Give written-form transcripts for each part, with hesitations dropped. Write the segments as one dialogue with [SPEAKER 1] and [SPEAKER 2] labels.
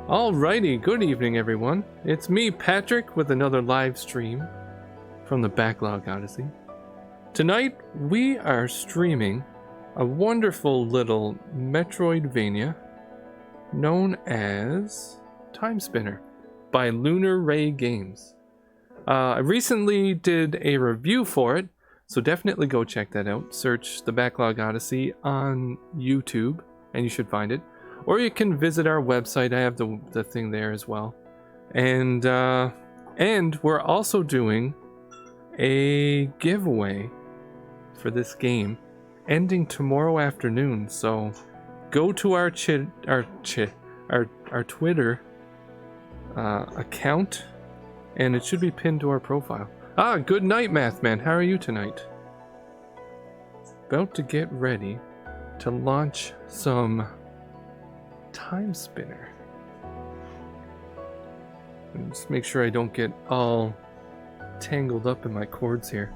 [SPEAKER 1] Alrighty, good evening everyone. It's me, Patrick, with another live stream from the Backlog Odyssey. Tonight, we are streaming a wonderful little Metroidvania known as Timespinner by Lunar Ray Games. I recently did a review for it, so definitely go check that out. Search the Backlog Odyssey on YouTube, and you should find it. Or you can visit our website. I have the thing there as well. And we're also doing a giveaway for this game ending tomorrow afternoon. So go to our Twitter account, and it should be pinned to our profile. Good night, Mathman. How are you tonight? About to get ready to launch some Timespinner. Just make sure I don't get all tangled up in my cords here.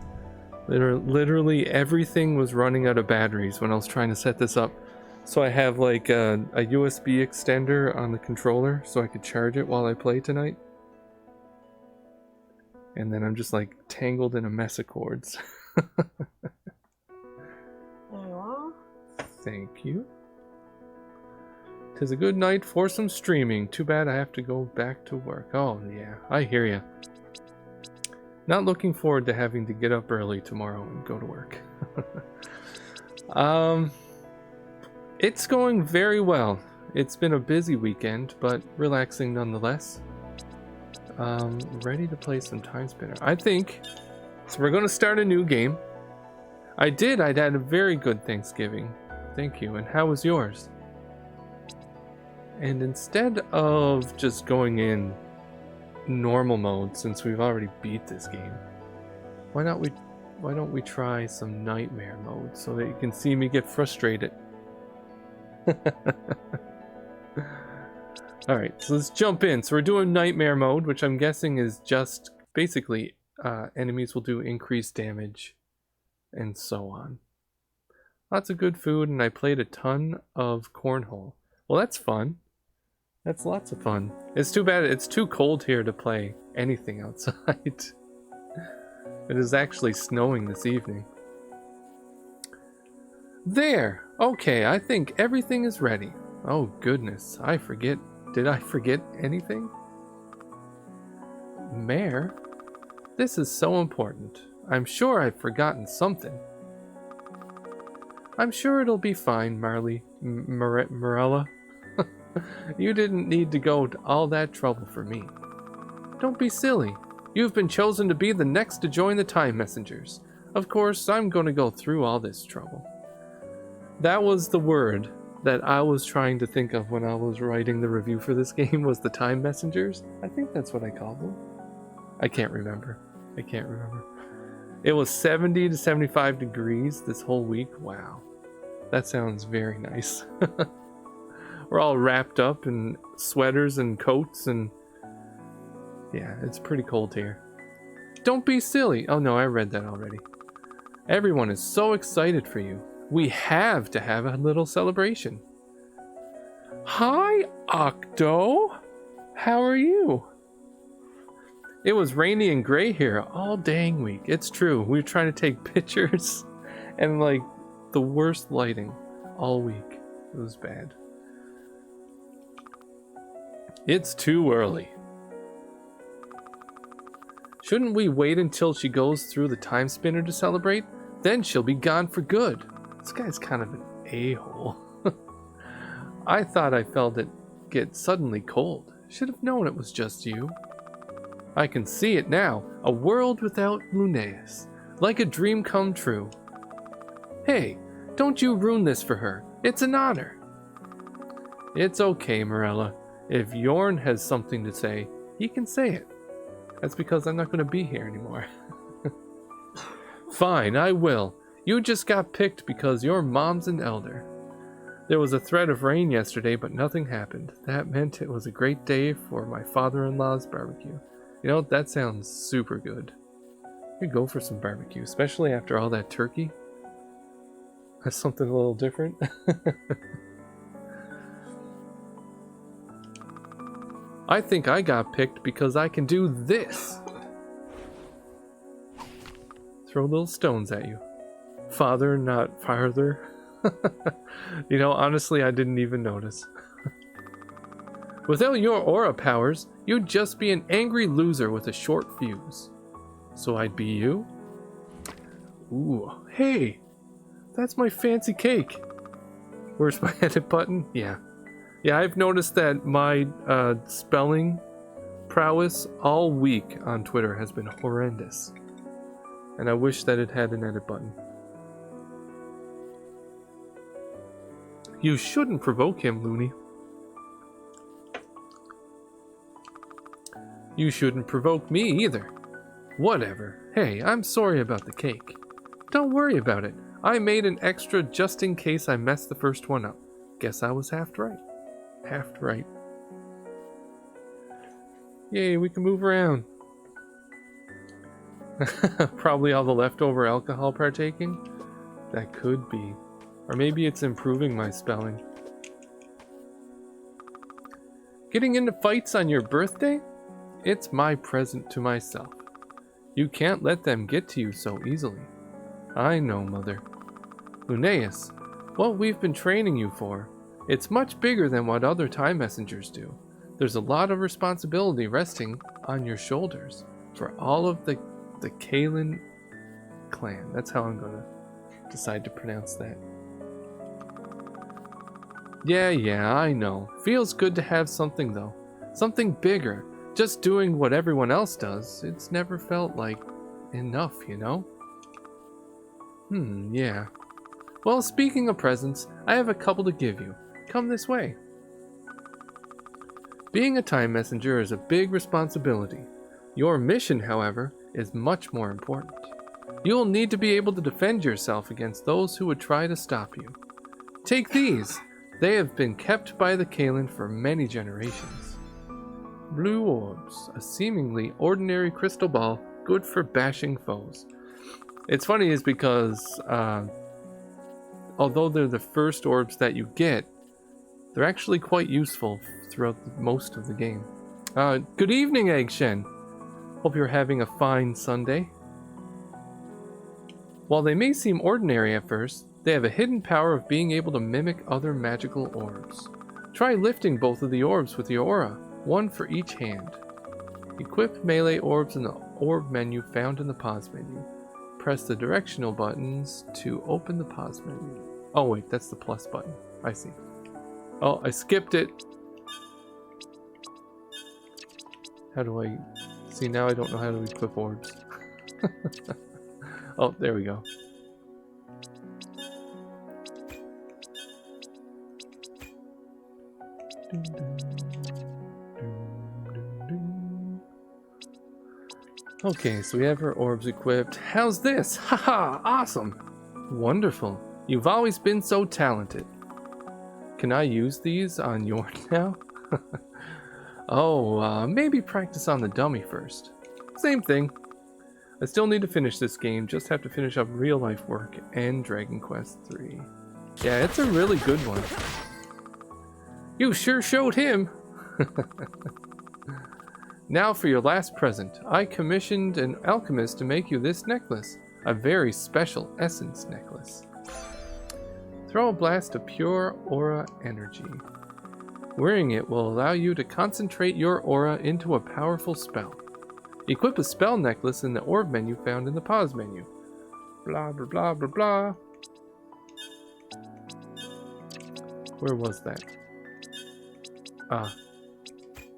[SPEAKER 1] Literally everything was running out of batteries when I was trying to set this up. So I have like a USB extender on the controller so I could charge it while I play tonight. And then I'm just like tangled in a mess of cords. Thank you. 'Tis a good night for some streaming. Too bad I have to go back to work. Oh yeah, I hear ya. Not looking forward to having to get up early tomorrow and go to work. It's going very well. It's been a busy weekend, but relaxing nonetheless. Ready to play some Timespinner. I think, so we're going to start a new game. I'd had a very good Thanksgiving. Thank you. And how was yours? And instead of just going in normal mode, since we've already beat this game, why don't we try some nightmare mode so that you can see me get frustrated? Alright, so let's jump in. So we're doing nightmare mode, which I'm guessing is just basically enemies will do increased damage and so on. Lots of good food, and I played a ton of cornhole. Well, that's fun. That's lots of fun. It's too bad it's too cold here to play anything outside. It is actually snowing this evening. There! Okay, I think everything is ready. Oh goodness, I forget. Did I forget anything? Mare? This is so important. I'm sure I've forgotten something. I'm sure it'll be fine, Marella. You didn't need to go to all that trouble for me. Don't be silly. You've been chosen to be the next to join the Time Messengers. Of course, I'm going to go through all this trouble. That was the word that I was trying to think of when I was writing the review for this game, was the Time Messengers. I think that's what I called them. I can't remember. It was 70 to 75 degrees this whole week. Wow. That sounds very nice. We're all wrapped up in sweaters and coats, and yeah, it's pretty cold here. Don't be silly. Oh no, I read that already. Everyone is so excited for you. We have to have a little celebration. Hi, Octo. How are you? It was rainy and gray here all dang week. It's true. We were trying to take pictures and like the worst lighting all week. It was bad. It's too early. Shouldn't we wait until she goes through the Timespinner to celebrate? Then she'll be gone for good. This guy's kind of an a-hole. I thought I felt it get suddenly cold. Should have known it was just you. I can see it now. A world without Lunaeus. Like a dream come true. Hey, don't you ruin this for her. It's an honor. It's okay, Morella. If Yorn has something to say, he can say it. That's because I'm not going to be here anymore. Fine, I will. You just got picked because your mom's an elder. There was a threat of rain yesterday, but nothing happened. That meant it was a great day for my father-in-law's barbecue. You know, that sounds super good. You go for some barbecue, especially after all that turkey. That's something a little different. I think I got picked because I can do this. Throw little stones at you. Father, not farther. You know, honestly, I didn't even notice. Without your aura powers, you'd just be an angry loser with a short fuse. So I'd be you? Ooh, hey! That's my fancy cake! Where's my edit button? Yeah. Yeah, I've noticed that my spelling prowess all week on Twitter has been horrendous. And I wish that it had an edit button. You shouldn't provoke him, Looney. You shouldn't provoke me either. Whatever. Hey, I'm sorry about the cake. Don't worry about it. I made an extra just in case I messed the first one up. Guess I was half right. Half right. Yay, we can move around. Probably all the leftover alcohol partaking? That could be. Or maybe it's improving my spelling. Getting into fights on your birthday? It's my present to myself. You can't let them get to you so easily. I know, Mother. Linnaeus, what we've been training you for, it's much bigger than what other time messengers do. There's a lot of responsibility resting on your shoulders for all of the Kalen clan. That's how I'm gonna decide to pronounce that. Yeah, I know. Feels good to have something though. Something bigger. Just doing what everyone else does, it's never felt like enough, you know? Yeah. Well, speaking of presents, I have a couple to give you. Come this way. Being a time messenger is a big responsibility. Your mission, however, is much more important. You will need to be able to defend yourself against those who would try to stop you. Take these. They have been kept by the Kalen for many generations. Blue orbs, a seemingly ordinary crystal ball, good for bashing foes. It's funny is because, although they're the first orbs that you get, they're actually quite useful throughout most of the game. Good evening, Egg Shen. Hope you're having a fine Sunday. While they may seem ordinary at first, they have a hidden power of being able to mimic other magical orbs. Try lifting both of the orbs with your aura, one for each hand. Equip melee orbs in the orb menu found in the pause menu. Press the directional buttons to open the pause menu. Oh wait, that's the plus button. I see. Oh, I skipped it. How do I... See, now I don't know how to equip orbs. Oh, there we go. Okay, so we have our orbs equipped. How's this? Haha, awesome! Wonderful. You've always been so talented. Can I use these on yours now? Oh, maybe practice on the dummy first. Same thing. I still need to finish this game, just have to finish up real life work and Dragon Quest III. Yeah, it's a really good one. You sure showed him! Now for your last present. I commissioned an alchemist to make you this necklace. A very special essence necklace. Throw a blast of pure aura energy. Wearing it will allow you to concentrate your aura into a powerful spell. Equip a spell necklace in the orb menu found in the pause menu. Blah, blah, blah, blah, blah. Where was that?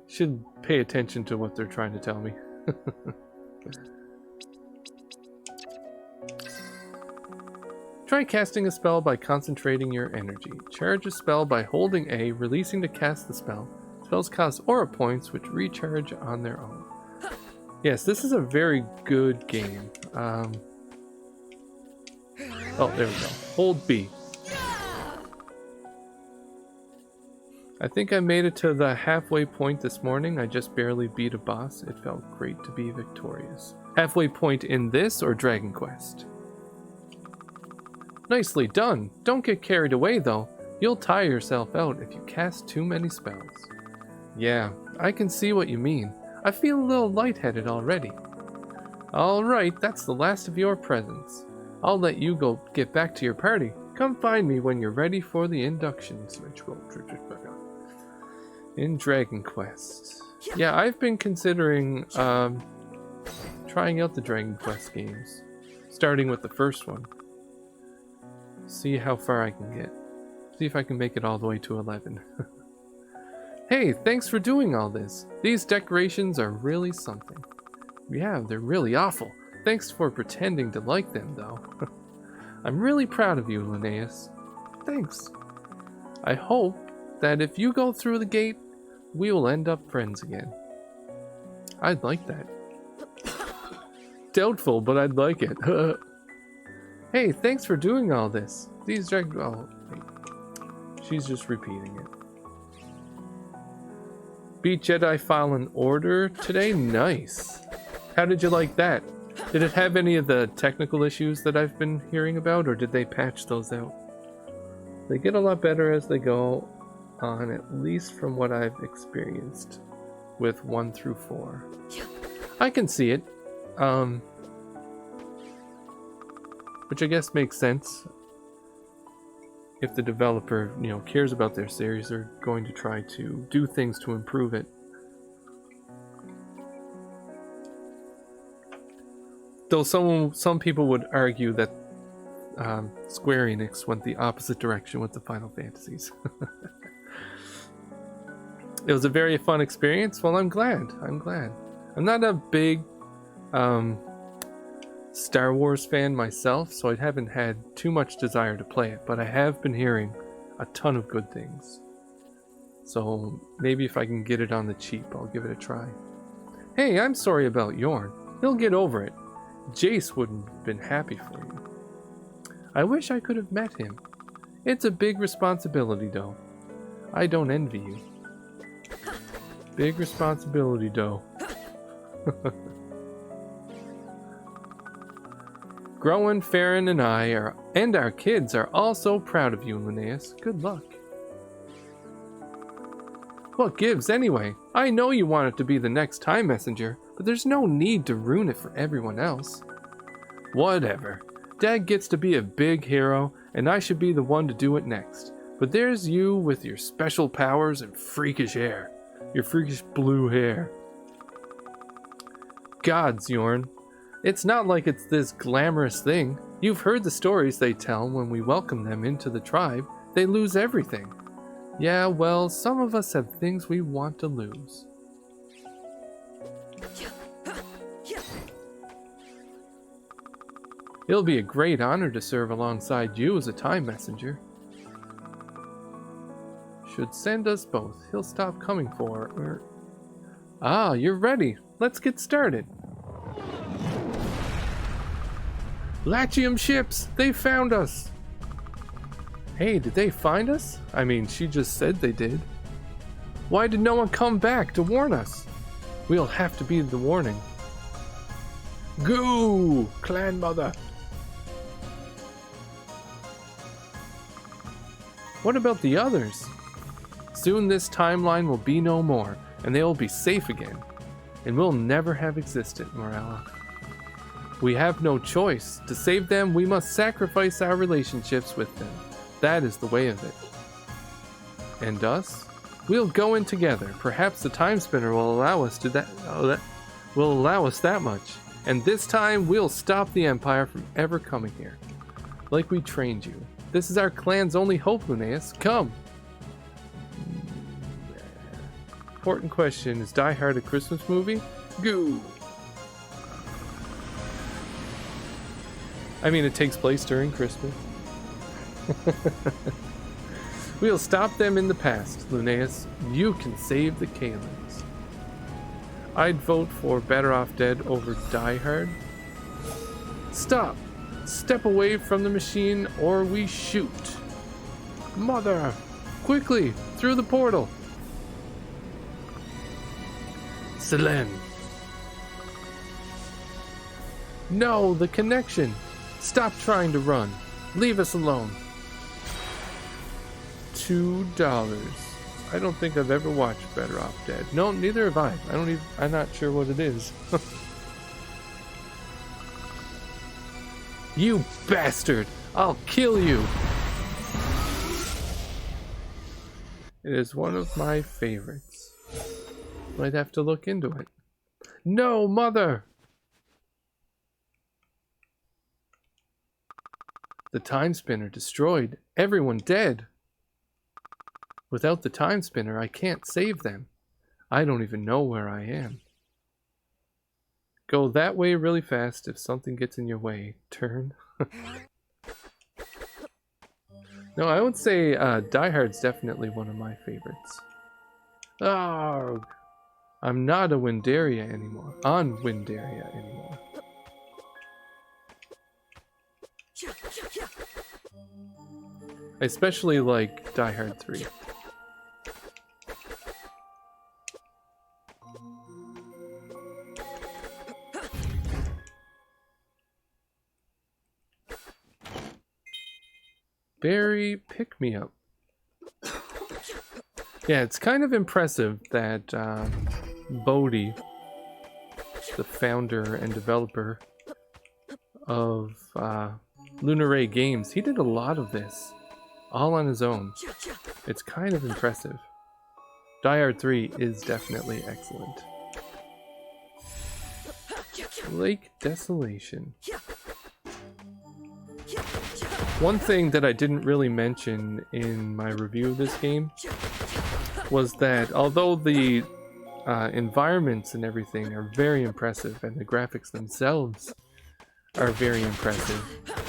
[SPEAKER 1] Should pay attention to what they're trying to tell me. Try casting a spell by concentrating your energy. Charge a spell by holding A, releasing to cast the spell. Spells cost aura points, which recharge on their own. Yes, this is a very good game. Oh, there we go. Hold B. I think I made it to the halfway point this morning. I just barely beat a boss. It felt great to be victorious. Halfway point in this or Dragon Quest? Nicely done. Don't get carried away though. You'll tire yourself out if you cast too many spells. Yeah, I can see what you mean. I feel a little lightheaded already. Alright, that's the last of your presents. I'll let you go get back to your party. Come find me when you're ready for the inductions ritual. In Dragon Quest. Yeah, I've been considering trying out the Dragon Quest games. Starting with the first one. See how far I can get. See if I can make it all the way to 11. Hey, thanks for doing all this. These decorations are really something. Yeah, they're really awful. Thanks for pretending to like them, though. I'm really proud of you, Linnaeus. Thanks. I hope that if you go through the gate, we will end up friends again. I'd like that. Doubtful, but I'd like it. Hey, thanks for doing all this. These oh, wait. She's just repeating it. Beat Jedi Fallen Order today? Nice. How did you like that? Did it have any of the technical issues that I've been hearing about, or did they patch those out? They get a lot better as they go on, at least from what I've experienced with 1 through 4. I can see it. Which I guess makes sense. If the developer, cares about their series, they're going to try to do things to improve it. Though some people would argue that Square Enix went the opposite direction with the Final Fantasies. It was a very fun experience. Well, I'm glad. I'm not a big Star Wars fan myself, so I haven't had too much desire to play it, but I have been hearing a ton of good things. So maybe if I can get it on the cheap, I'll give it a try. Hey, I'm sorry about Yorn. He'll get over it. Jace wouldn't have been happy for you. I wish I could have met him. It's a big responsibility, though. I don't envy you. Big responsibility, though. Groen, Farron, and and our kids are all so proud of you, Linnaeus. Good luck. What gives, anyway? I know you want it to be the next Time Messenger, but there's no need to ruin it for everyone else. Whatever. Dad gets to be a big hero, and I should be the one to do it next. But there's you with your special powers and freakish hair. Your freakish blue hair. Gods, Yorn. It's not like it's this glamorous thing. You've heard the stories they tell when we welcome them into the tribe. They lose everything. Yeah, well, some of us have things we want to lose. It'll be a great honor to serve alongside you as a Time Messenger. Should send us both. He'll stop coming for... Ah, you're ready. Let's get started. Latium ships! They found us! Hey, did they find us? I mean, she just said they did. Why did no one come back to warn us? We'll have to be the warning. Goo! Clan Mother! What about the others? Soon this timeline will be no more, and they will be safe again. And we'll never have existed, Morella. We have no choice. To save them, we must sacrifice our relationships with them. That is the way of it. And us? We'll go in together. Perhaps the Timespinner will allow us to will allow us that much. And this time, we'll stop the Empire from ever coming here. Like we trained you. This is our clan's only hope, Linnaeus. Come! Important question. Is Die Hard a Christmas movie? Goo! I mean, it takes place during Christmas. We'll stop them in the past, Linnaeus. You can save the Kalins. I'd vote for Better Off Dead over Die Hard. Stop! Step away from the machine or we shoot. Mother! Quickly! Through the portal! Selene! No, the connection! Stop trying to run. Leave us alone. $2. I don't think I've ever watched Better Off Dead. No, neither have I. I'm not sure what it is. You bastard! I'll kill you! It is one of my favorites. Might have to look into it. No, mother! The Timespinner destroyed. Everyone dead. Without the Timespinner, I can't save them. I don't even know where I am. Go that way really fast. If something gets in your way, turn. No, I would say Die Hard's definitely one of my favorites. Oh, I'm not a Windaria anymore. On Windaria anymore. I especially like Die Hard 3. Berry pick-me-up. Yeah, it's kind of impressive that Bodhi, the founder and developer of Lunar Ray Games, he did a lot of this all on his own. It's kind of impressive. Die Hard 3 is definitely excellent. Lake Desolation. One thing that I didn't really mention in my review of this game was that although the environments and everything are very impressive and the graphics themselves are very impressive,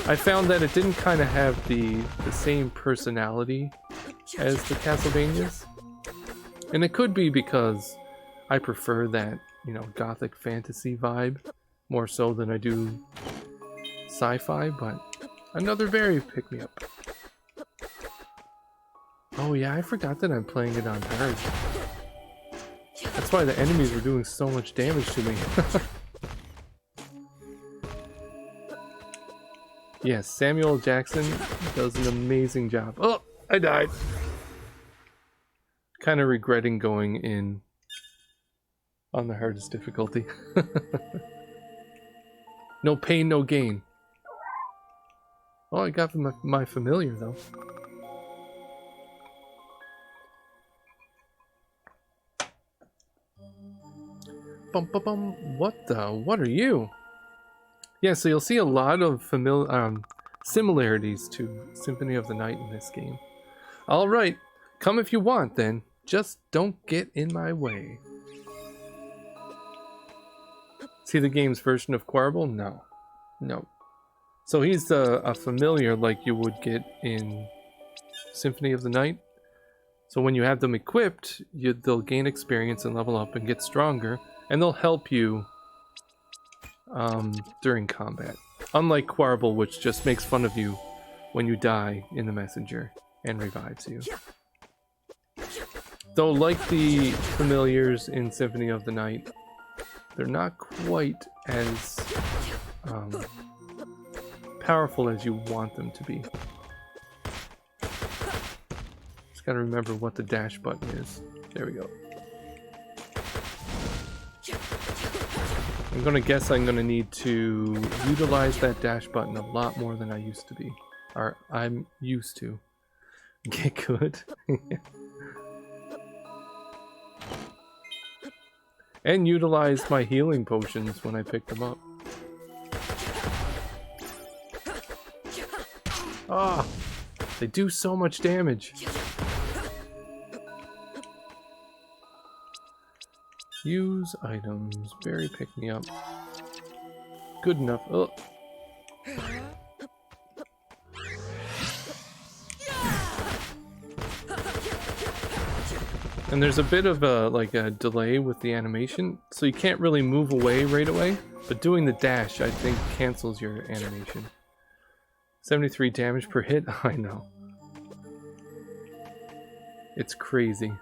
[SPEAKER 1] I found that it didn't kind of have the same personality as the Castlevanias. And it could be because I prefer that, you know, gothic fantasy vibe more so than I do sci-fi, but another berry pick-me-up. Oh yeah, I forgot that I'm playing it on hard. That's why the enemies were doing so much damage to me. Yes, Samuel Jackson does an amazing job. Oh, I died. Kind of regretting going in on the hardest difficulty. No pain, no gain. Oh, I got my familiar though. Bum, bum, bum. What are you? Yeah, so you'll see a lot of similarities to Symphony of the Night in this game. Alright, come if you want then. Just don't get in my way. See the game's version of Quarble? No. No. So he's a familiar like you would get in Symphony of the Night. So when you have them equipped, they'll gain experience and level up and get stronger. And they'll help you during combat. Unlike Quarble, which just makes fun of you when you die in the messenger and revives you. Though like the familiars in Symphony of the Night, they're not quite as powerful as you want them to be. Just gotta remember what the dash button is. There we go. I'm gonna guess I'm gonna need to utilize that dash button a lot more than I used to be. Or I'm used to. Get good. And utilize my healing potions when I pick them up. Ah! They do so much damage. Use items. Berry pick me up. Good enough. Oh. And there's a bit of a delay with the animation, so you can't really move away right away. But doing the dash, I think, cancels your animation. 73 damage per hit. I know. It's crazy.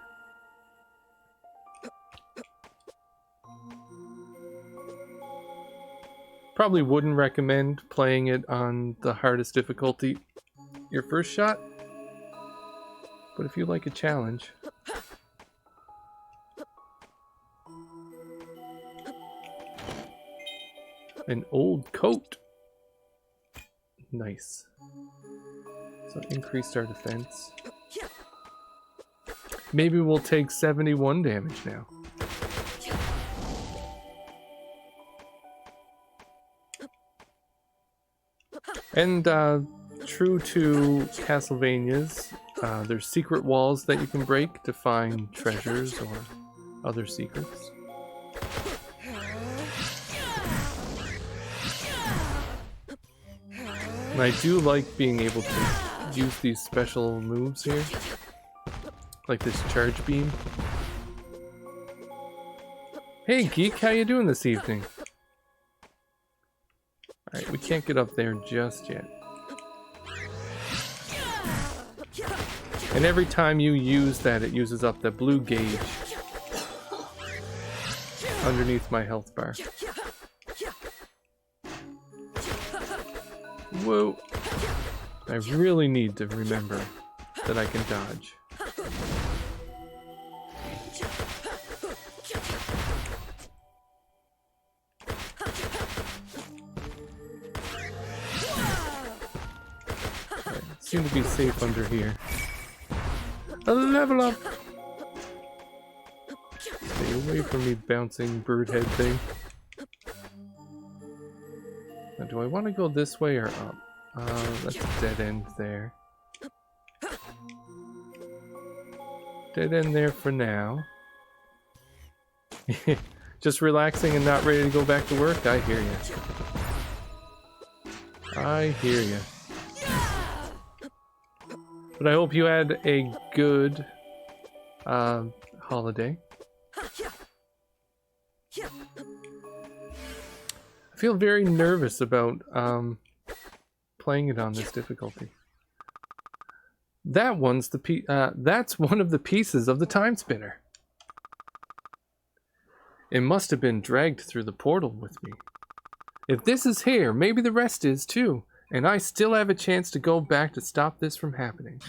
[SPEAKER 1] Probably wouldn't recommend playing it on the hardest difficulty your first shot, but if you like a challenge. An old coat. Nice. So increased our defense. Maybe we'll take 71 damage now. And true to Castlevania's, there's secret walls that you can break to find treasures or other secrets. And I do like being able to use these special moves here. Like this charge beam. Hey Geek, how you doing this evening? Alright, we can't get up there just yet. And every time you use that, it uses up the blue gauge underneath my health bar. Whoa! I really need to remember that I can dodge. Seem to be safe under here. A level up! Stay away from me, bouncing bird head thing. Now, do I want to go this way or up? That's a dead end there. Dead end there for now. Just relaxing and not ready to go back to work? I hear you. I hear you. But I hope you had a good holiday. I feel very nervous about playing it on this difficulty. That one's the that's one of the pieces of the Timespinner. It must have been dragged through the portal with me. If this is here, maybe the rest is too. And I still have a chance to go back to stop this from happening.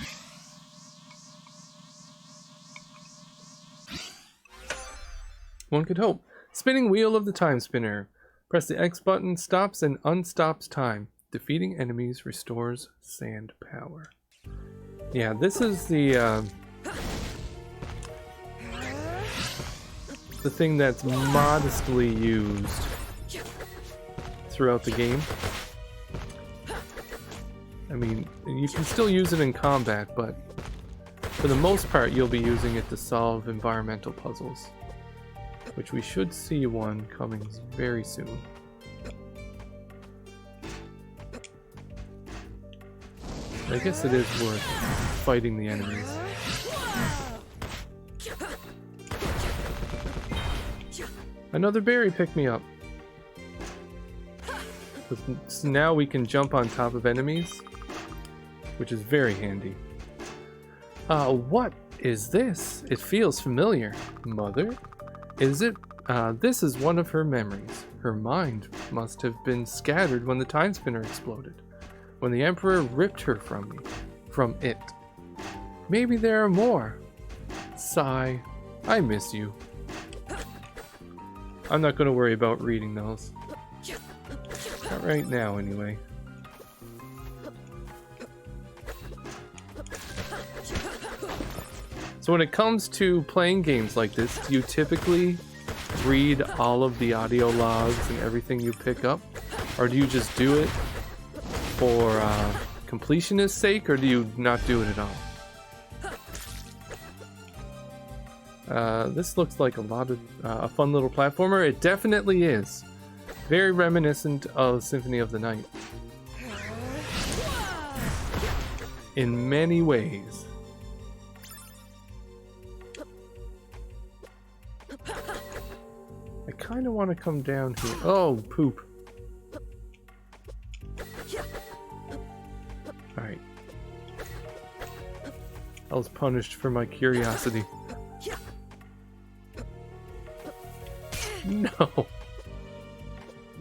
[SPEAKER 1] One could hope. Spinning wheel of the Timespinner. Press the X button, stops and unstops time. Defeating enemies restores sand power. Yeah, this is the thing that's modestly used throughout the game. I mean, you can still use it in combat, but for the most part, you'll be using it to solve environmental puzzles, which we should see one coming very soon. I guess it is worth fighting the enemies. Another berry pick me up. So now we can jump on top of enemies, which is very handy. What is this? It feels familiar. Mother? Is it? This is one of her memories. Her mind must have been scattered when the Timespinner exploded. When the Emperor ripped her from me. From it. Maybe there are more. Sigh. I miss you. I'm not going to worry about reading those. Not right now, anyway. So when it comes to playing games like this, do you typically read all of the audio logs and everything you pick up? Or do you just do it for completionist's sake, or do you not do it at all? This looks like a lot of a fun little platformer. It definitely is. Very reminiscent of Symphony of the Night. In many ways. I kind of want to come down here. Oh, poop. Alright. I was punished for my curiosity. No!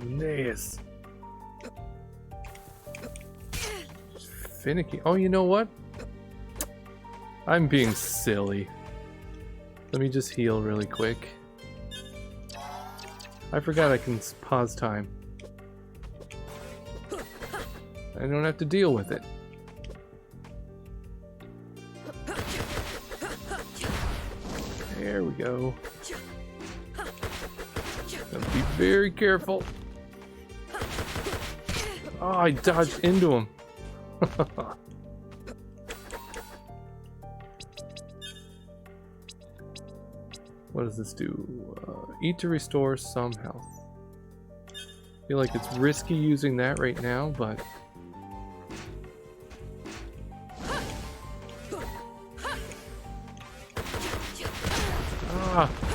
[SPEAKER 1] Nice. Finicky. Oh, you know what? I'm being silly. Let me just heal really quick. I forgot I can pause time. I don't have to deal with it. There we go. Gotta be very careful. Oh, I dodged into him. What does this do? Eat to restore some health. I feel like it's risky using that right now, but...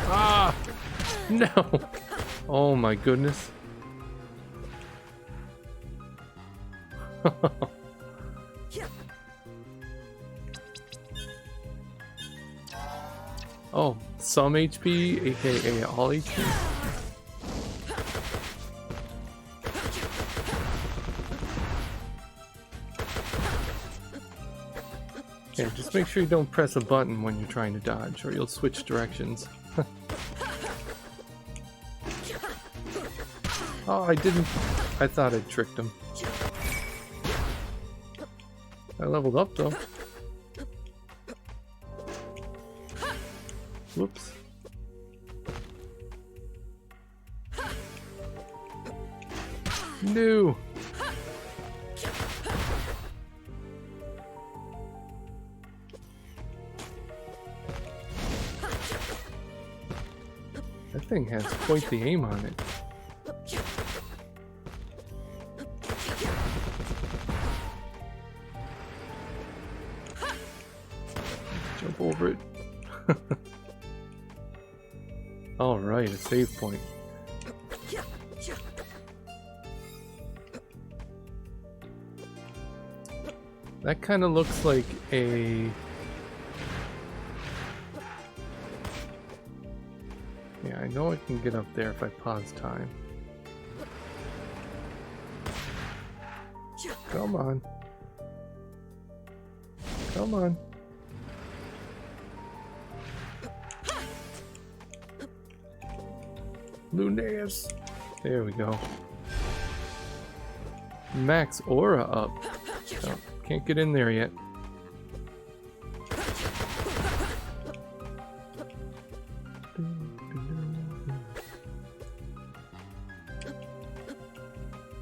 [SPEAKER 1] Ah! No! Oh my goodness. Oh, some HP, aka all HP. Yeah, just make sure you don't press a button when you're trying to dodge, or you'll switch directions. Oh, I didn't... I thought I tricked him. I leveled up, though. Whoops. No! That thing has quite the aim on it. Jump over it. Alright, a save point. That kind of looks like a... Yeah, I know I can get up there if I pause time. Come on. Come on. Lunaeus. There we go. Max aura up. Oh, can't get in there yet.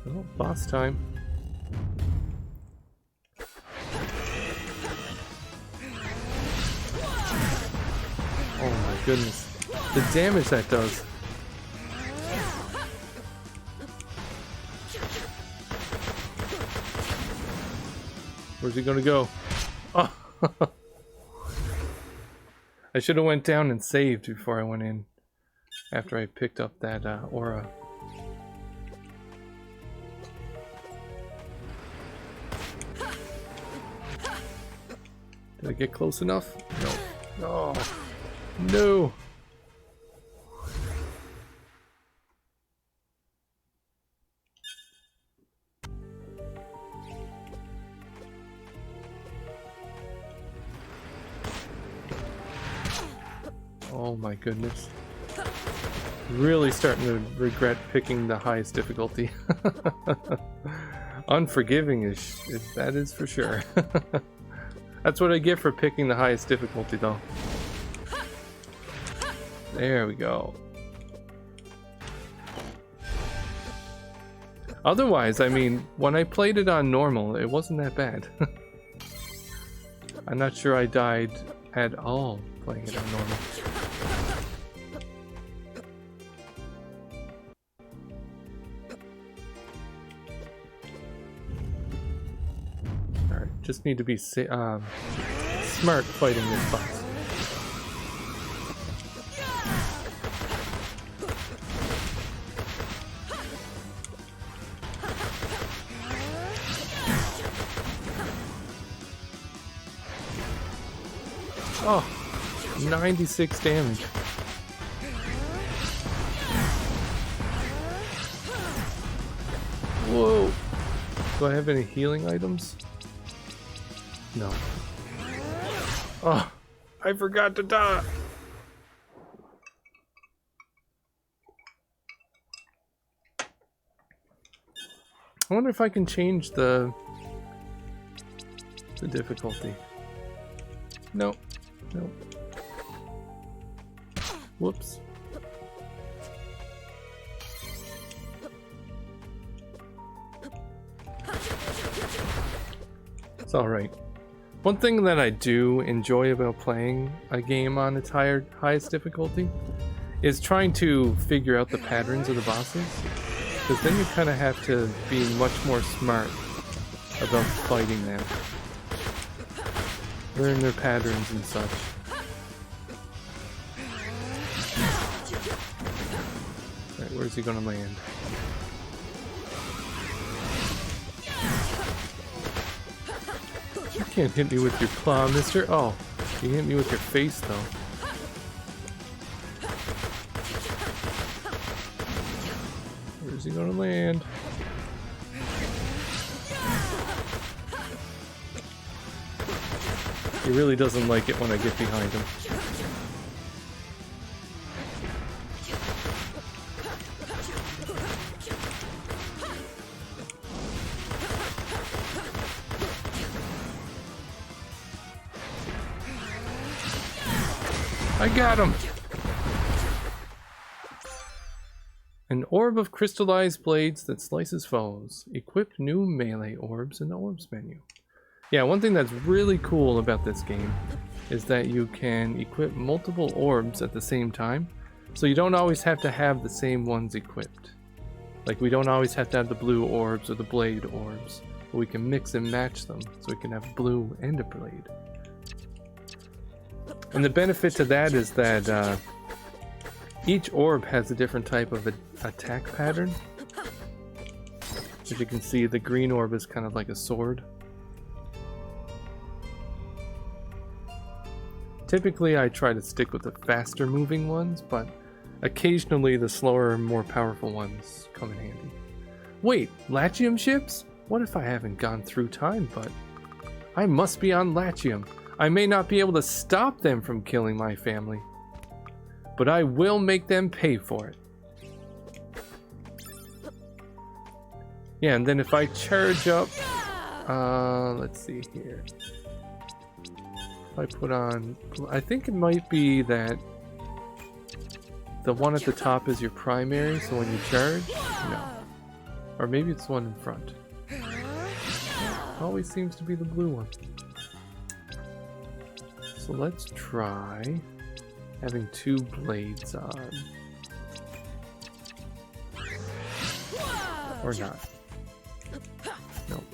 [SPEAKER 1] Oh, boss time. Oh my goodness. The damage that does. Where's he gonna go? Oh. I should have went down and saved before I went in. After I picked up that aura. Did I get close enough? No. Oh. No. Oh my goodness. Really starting to regret picking the highest difficulty. Unforgiving is that is for sure. That's what I get for picking the highest difficulty though. There we go. Otherwise, I mean, when I played it on normal, it wasn't that bad. I'm not sure I died at all playing it on normal. Alright, just need to be smart fighting this boss. Oh, 96 damage. Whoa. Do I have any healing items? No. Oh, I forgot to die. I wonder if I can change the difficulty. Nope. Nope. Whoops. It's alright. One thing that I do enjoy about playing a game on its highest difficulty is trying to figure out the patterns of the bosses. Because then you kind of have to be much more smart about fighting them. Learn their patterns and such. Alright, where's he gonna land? You can't hit me with your claw, mister. Oh, you hit me with your face, though. Where's he gonna land? He really doesn't like it when I get behind him. I got him! An orb of crystallized blades that slices foes. Equip new melee orbs in the orbs menu. Yeah, one thing that's really cool about this game is that you can equip multiple orbs at the same time, so you don't always have to have the same ones equipped. Like, we don't always have to have the blue orbs or the blade orbs, but we can mix and match them, so we can have blue and a blade. And the benefit to that is that each orb has a different type of attack pattern. As you can see, the green orb is kind of like a sword. Typically, I try to stick with the faster moving ones, but occasionally the slower and more powerful ones come in handy. Wait, Latium ships? What if I haven't gone through time, but I must be on Latium. I may not be able to stop them from killing my family, but I will make them pay for it. Yeah, and then if I charge up, let's see here. If I put on, I think it might be that the one at the top is your primary, so when you charge, no. Or maybe it's the one in front. Always seems to be the blue one. So let's try having two blades on. Or not. Nope.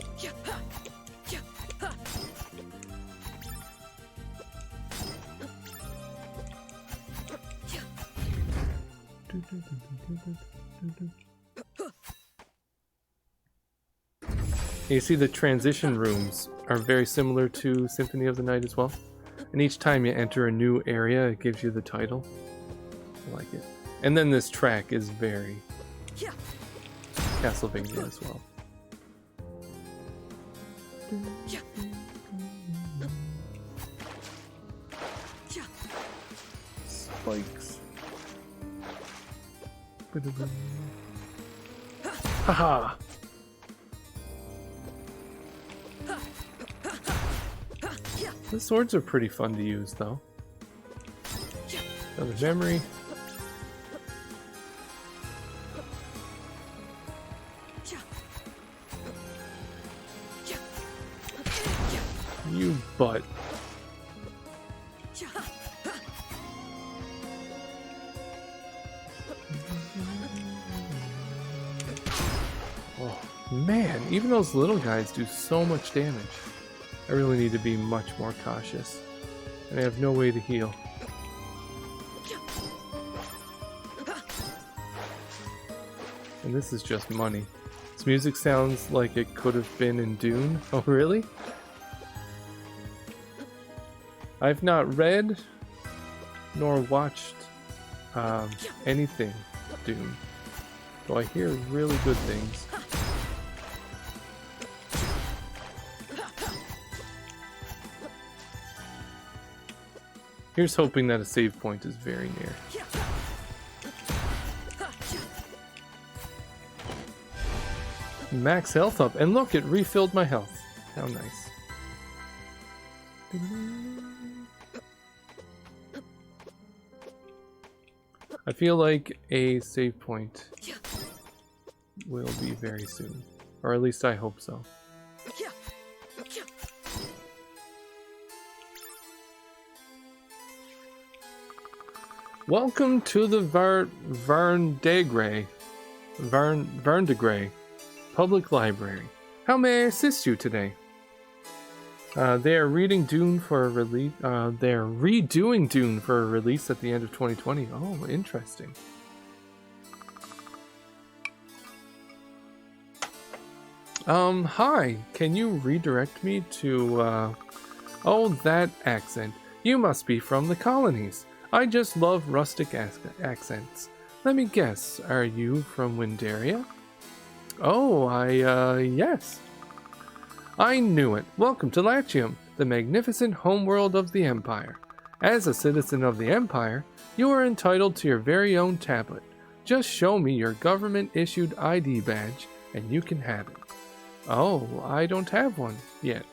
[SPEAKER 1] You see the transition rooms are very similar to Symphony of the Night as well. And each time you enter a new area, it gives you the title. I like it. And then this track is very Castlevania as well. Spikes. Haha! The swords are pretty fun to use, though. Another memory. You butt. Oh, man, even those little guys do so much damage. I really need to be much more cautious. And I have no way to heal. And this is just money. This music sounds like it could have been in Dune. Oh, really? I've not read nor watched anything Dune, though I hear really good things. Here's hoping that a save point is very near. Max health up, and look, it refilled my health. How nice. I feel like a save point will be very soon, or at least I hope so. Welcome to the Verndegray Public Library. How may I assist you today? They are reading Dune for a release. They are redoing Dune for a release at the end of 2020. Oh, interesting. Hi. Can you redirect me to? Oh, that accent. You must be from the colonies. I just love rustic accents. Let me guess. Are you from Windaria? Oh, yes. I knew it. Welcome to Latium, the magnificent homeworld of the Empire. As a citizen of the Empire, you are entitled to your very own tablet. Just show me your government-issued ID badge, and you can have it. Oh, I don't have one yet.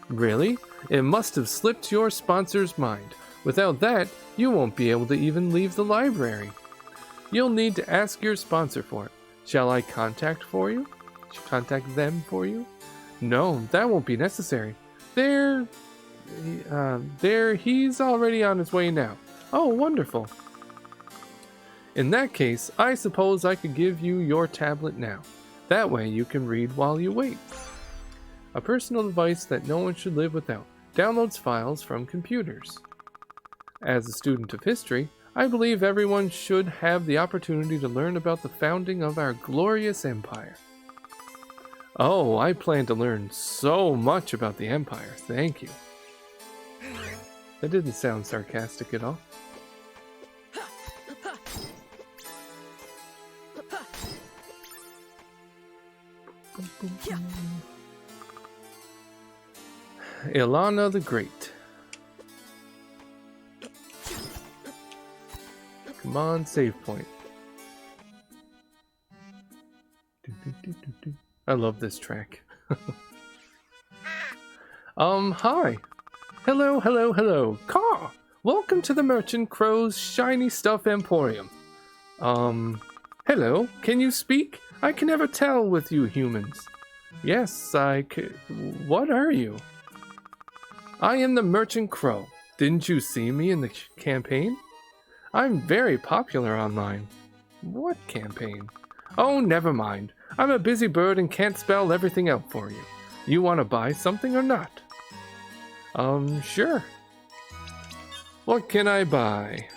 [SPEAKER 1] Really? It must have slipped your sponsor's mind. Without that, you won't be able to even leave the library. You'll need to ask your sponsor for it. Shall I contact them for you? No, that won't be necessary. He's already on his way now. Oh, wonderful. In that case, I suppose I could give you your tablet now. That way you can read while you wait. A personal device that no one should live without. Downloads files from computers. As a student of history, I believe everyone should have the opportunity to learn about the founding of our glorious empire. Oh, I plan to learn so much about the Empire, thank you. That didn't sound sarcastic at all. Ilana the Great. Come on, save point. I love this track. Hi. Hello. Caw! Welcome to the Merchant Crow's Shiny Stuff Emporium. Hello, can you speak? I can never tell with you humans. Yes, what are you? I am the Merchant Crow. Didn't you see me in the campaign? I'm very popular online. What campaign? Oh, never mind. I'm a busy bird and can't spell everything out for you. You want to buy something or not? Sure. What can I buy?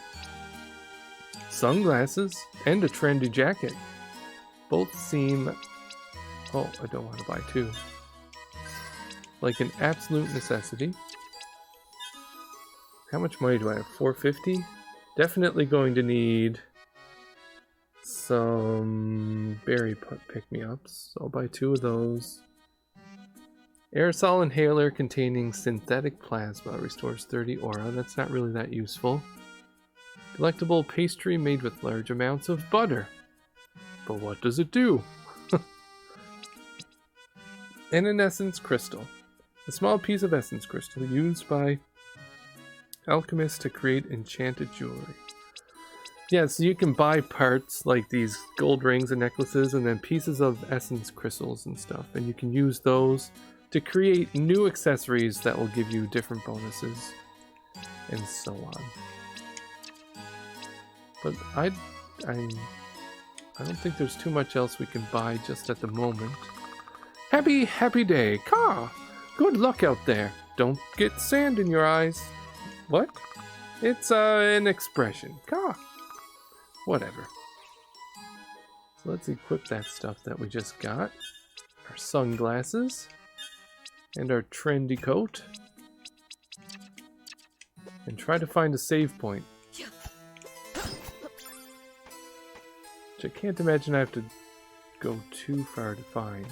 [SPEAKER 1] Sunglasses and a trendy jacket. Both seem... Oh, I don't want to buy two. Like an absolute necessity. How much money do I have? 450? Definitely going to need some berry pick-me-ups. So I'll buy two of those. Aerosol inhaler containing synthetic plasma restores 30 aura. That's not really that useful. Delectable pastry made with large amounts of butter. But what does it do? And an essence crystal. A small piece of essence crystal used by alchemists to create enchanted jewelry. Yeah, so you can buy parts like these gold rings and necklaces and then pieces of essence crystals and stuff. And you can use those to create new accessories that will give you different bonuses and so on. But I don't think there's too much else we can buy just at the moment. Happy day. Caw! Good luck out there. Don't get sand in your eyes. What? It's an expression. Caw! Whatever. So let's equip that stuff that we just got. Our sunglasses. And our trendy coat. and try to find a save point. Which I can't imagine I have to go too far to find.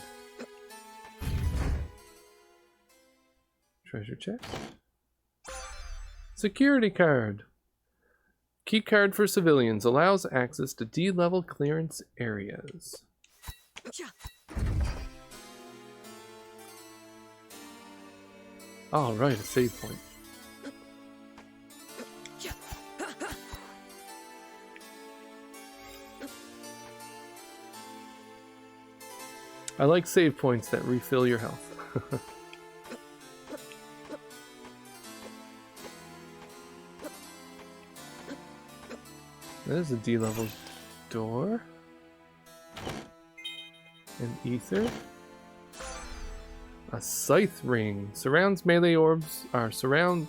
[SPEAKER 1] Treasure chest. Security card. Key card for civilians. Allows access to D-level clearance areas. Alright, a save point. I like save points that refill your health. There's a D-level door. An ether. A scythe ring. Surrounds melee orbs surrounds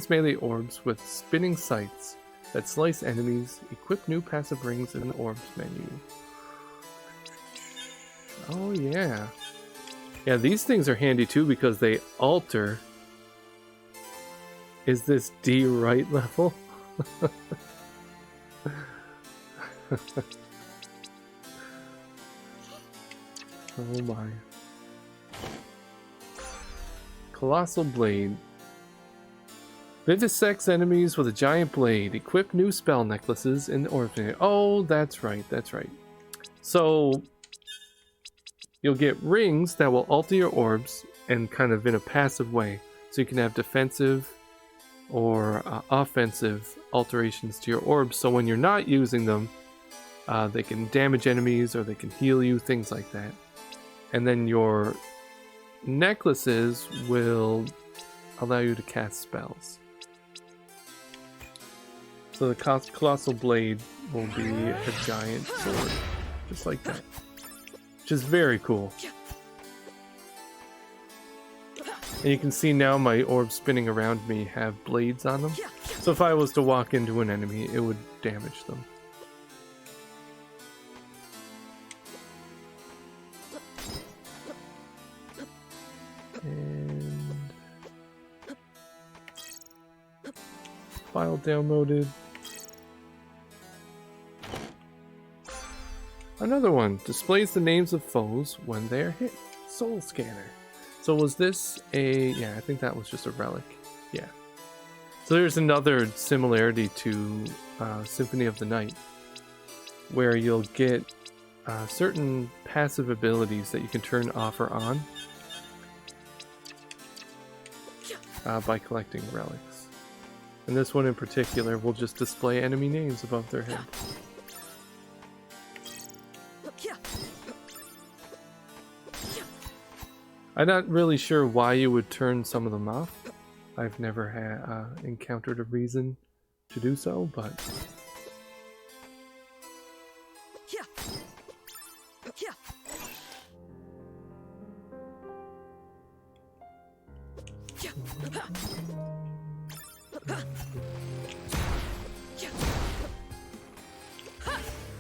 [SPEAKER 1] melee orbs with spinning scythes that slice enemies. Equip new passive rings in the orbs menu. Oh yeah. Yeah, these things are handy too because they alter. Is this D right level? Oh my. Colossal Blade. Vivisects enemies with a giant blade. Equip new spell necklaces in the orphanage. Oh, that's right, that's right. So, you'll get rings that will alter your orbs and kind of in a passive way. So you can have defensive or offensive alterations to your orbs. So when you're not using them, they can damage enemies or they can heal you, things like that. And then your necklaces will allow you to cast spells. So the Colossal Blade will be a giant sword, just like that. Which is very cool. And you can see now my orbs spinning around me have blades on them. So if I was to walk into an enemy, it would damage them. And file downloaded. Another one displays the names of foes when they are hit. Soul Scanner. So was this a... yeah, I think that was just a relic. Yeah. So there's another similarity to Symphony of the Night, where you'll get certain passive abilities that you can turn off or on by collecting relics. And this one in particular will just display enemy names above their head. I'm not really sure why you would turn some of them off. I've never encountered a reason to do so, but...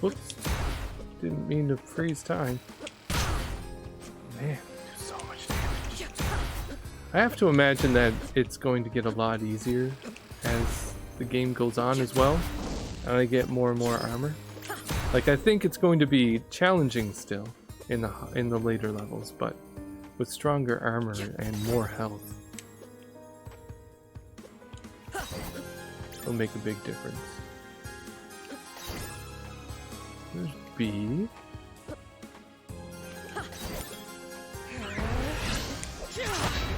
[SPEAKER 1] Whoops. Didn't mean to freeze time. Man. I have to imagine that it's going to get a lot easier as the game goes on as well, and I get more and more armor. Like, I think it's going to be challenging still in the later levels, but with stronger armor and more health, it'll make a big difference. There's B.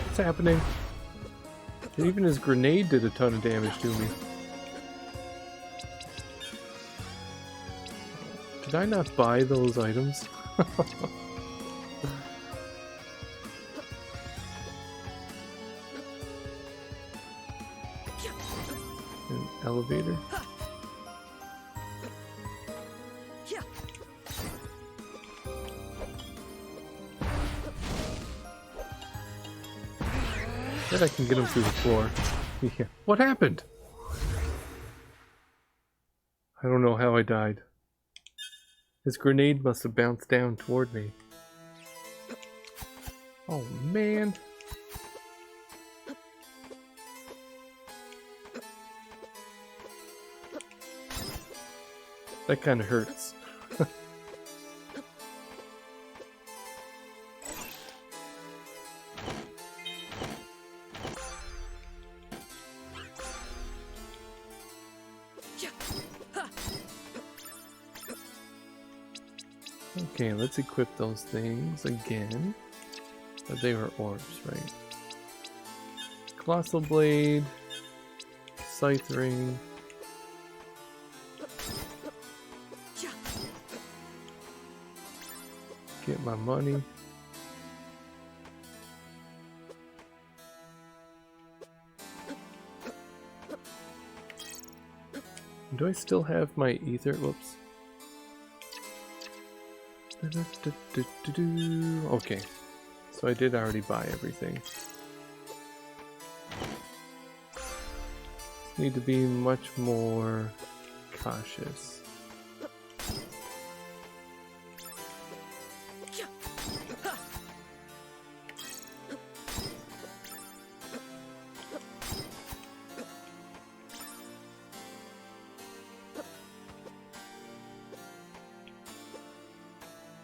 [SPEAKER 1] What's happening? Even his grenade did a ton of damage to me. Did I not buy those items? An elevator? I can get him through the floor. Yeah. What happened? I don't know how I died. His grenade must have bounced down toward me. Oh man. That kind of hurts. Okay, let's equip those things again. But they were orbs, right? Colossal Blade, Scythe Ring. Get my money. Do I still have my ether? Whoops. Okay, so I did already buy everything. Need to be much more cautious.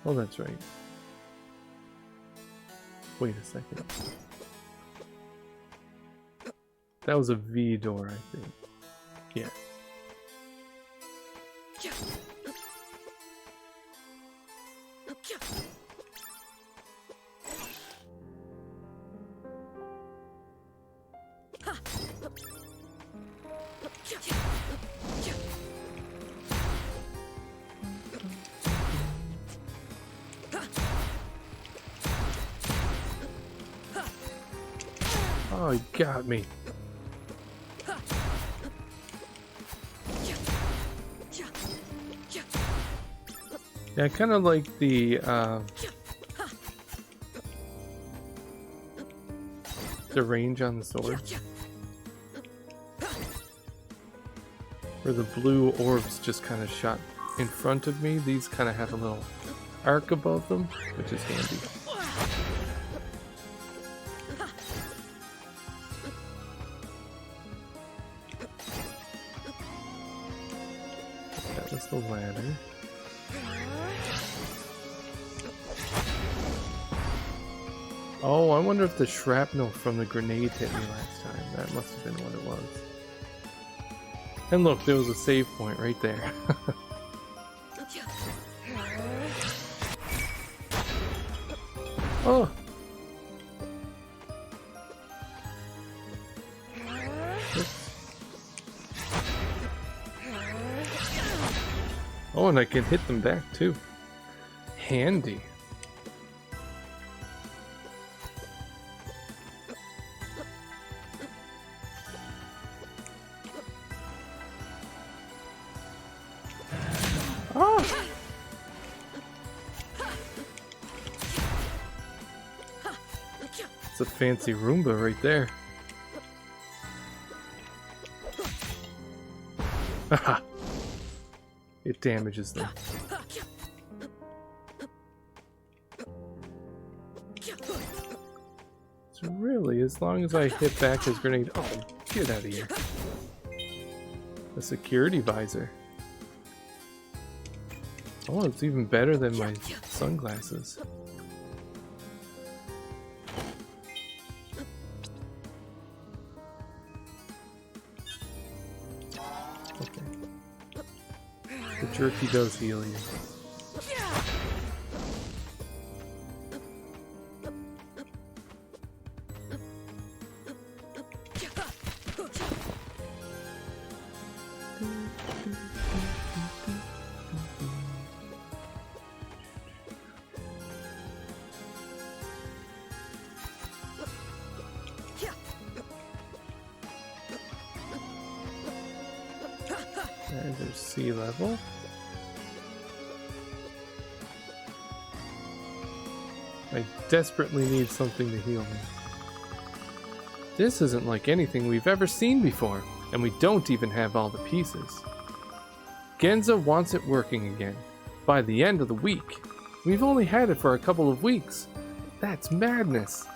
[SPEAKER 1] Oh, that's right. Wait a second. That was a V door, I think. Yeah. Oh, he got me. Yeah, I kind of like the range on the sword. Where the blue orbs just kind of shot in front of me. These kind of have a little arc above them, which is handy. That was the ladder. Oh, I wonder if the shrapnel from the grenade hit me last time. That must have been what it was. And look, there was a save point right there. Oh! Oh, and I can hit them back too. Handy. It's a fancy Roomba right there. Haha. It damages them. So really, as long as I hit back his grenade... Oh, get out of here. A security visor. Oh, it's even better than my sunglasses. The jerky does heal you. And there's sea level. I desperately need something to heal me. This isn't like anything we've ever seen before, and we don't even have all the pieces. Genza wants it working again, by the end of the week. We've only had it for a couple of weeks. That's madness.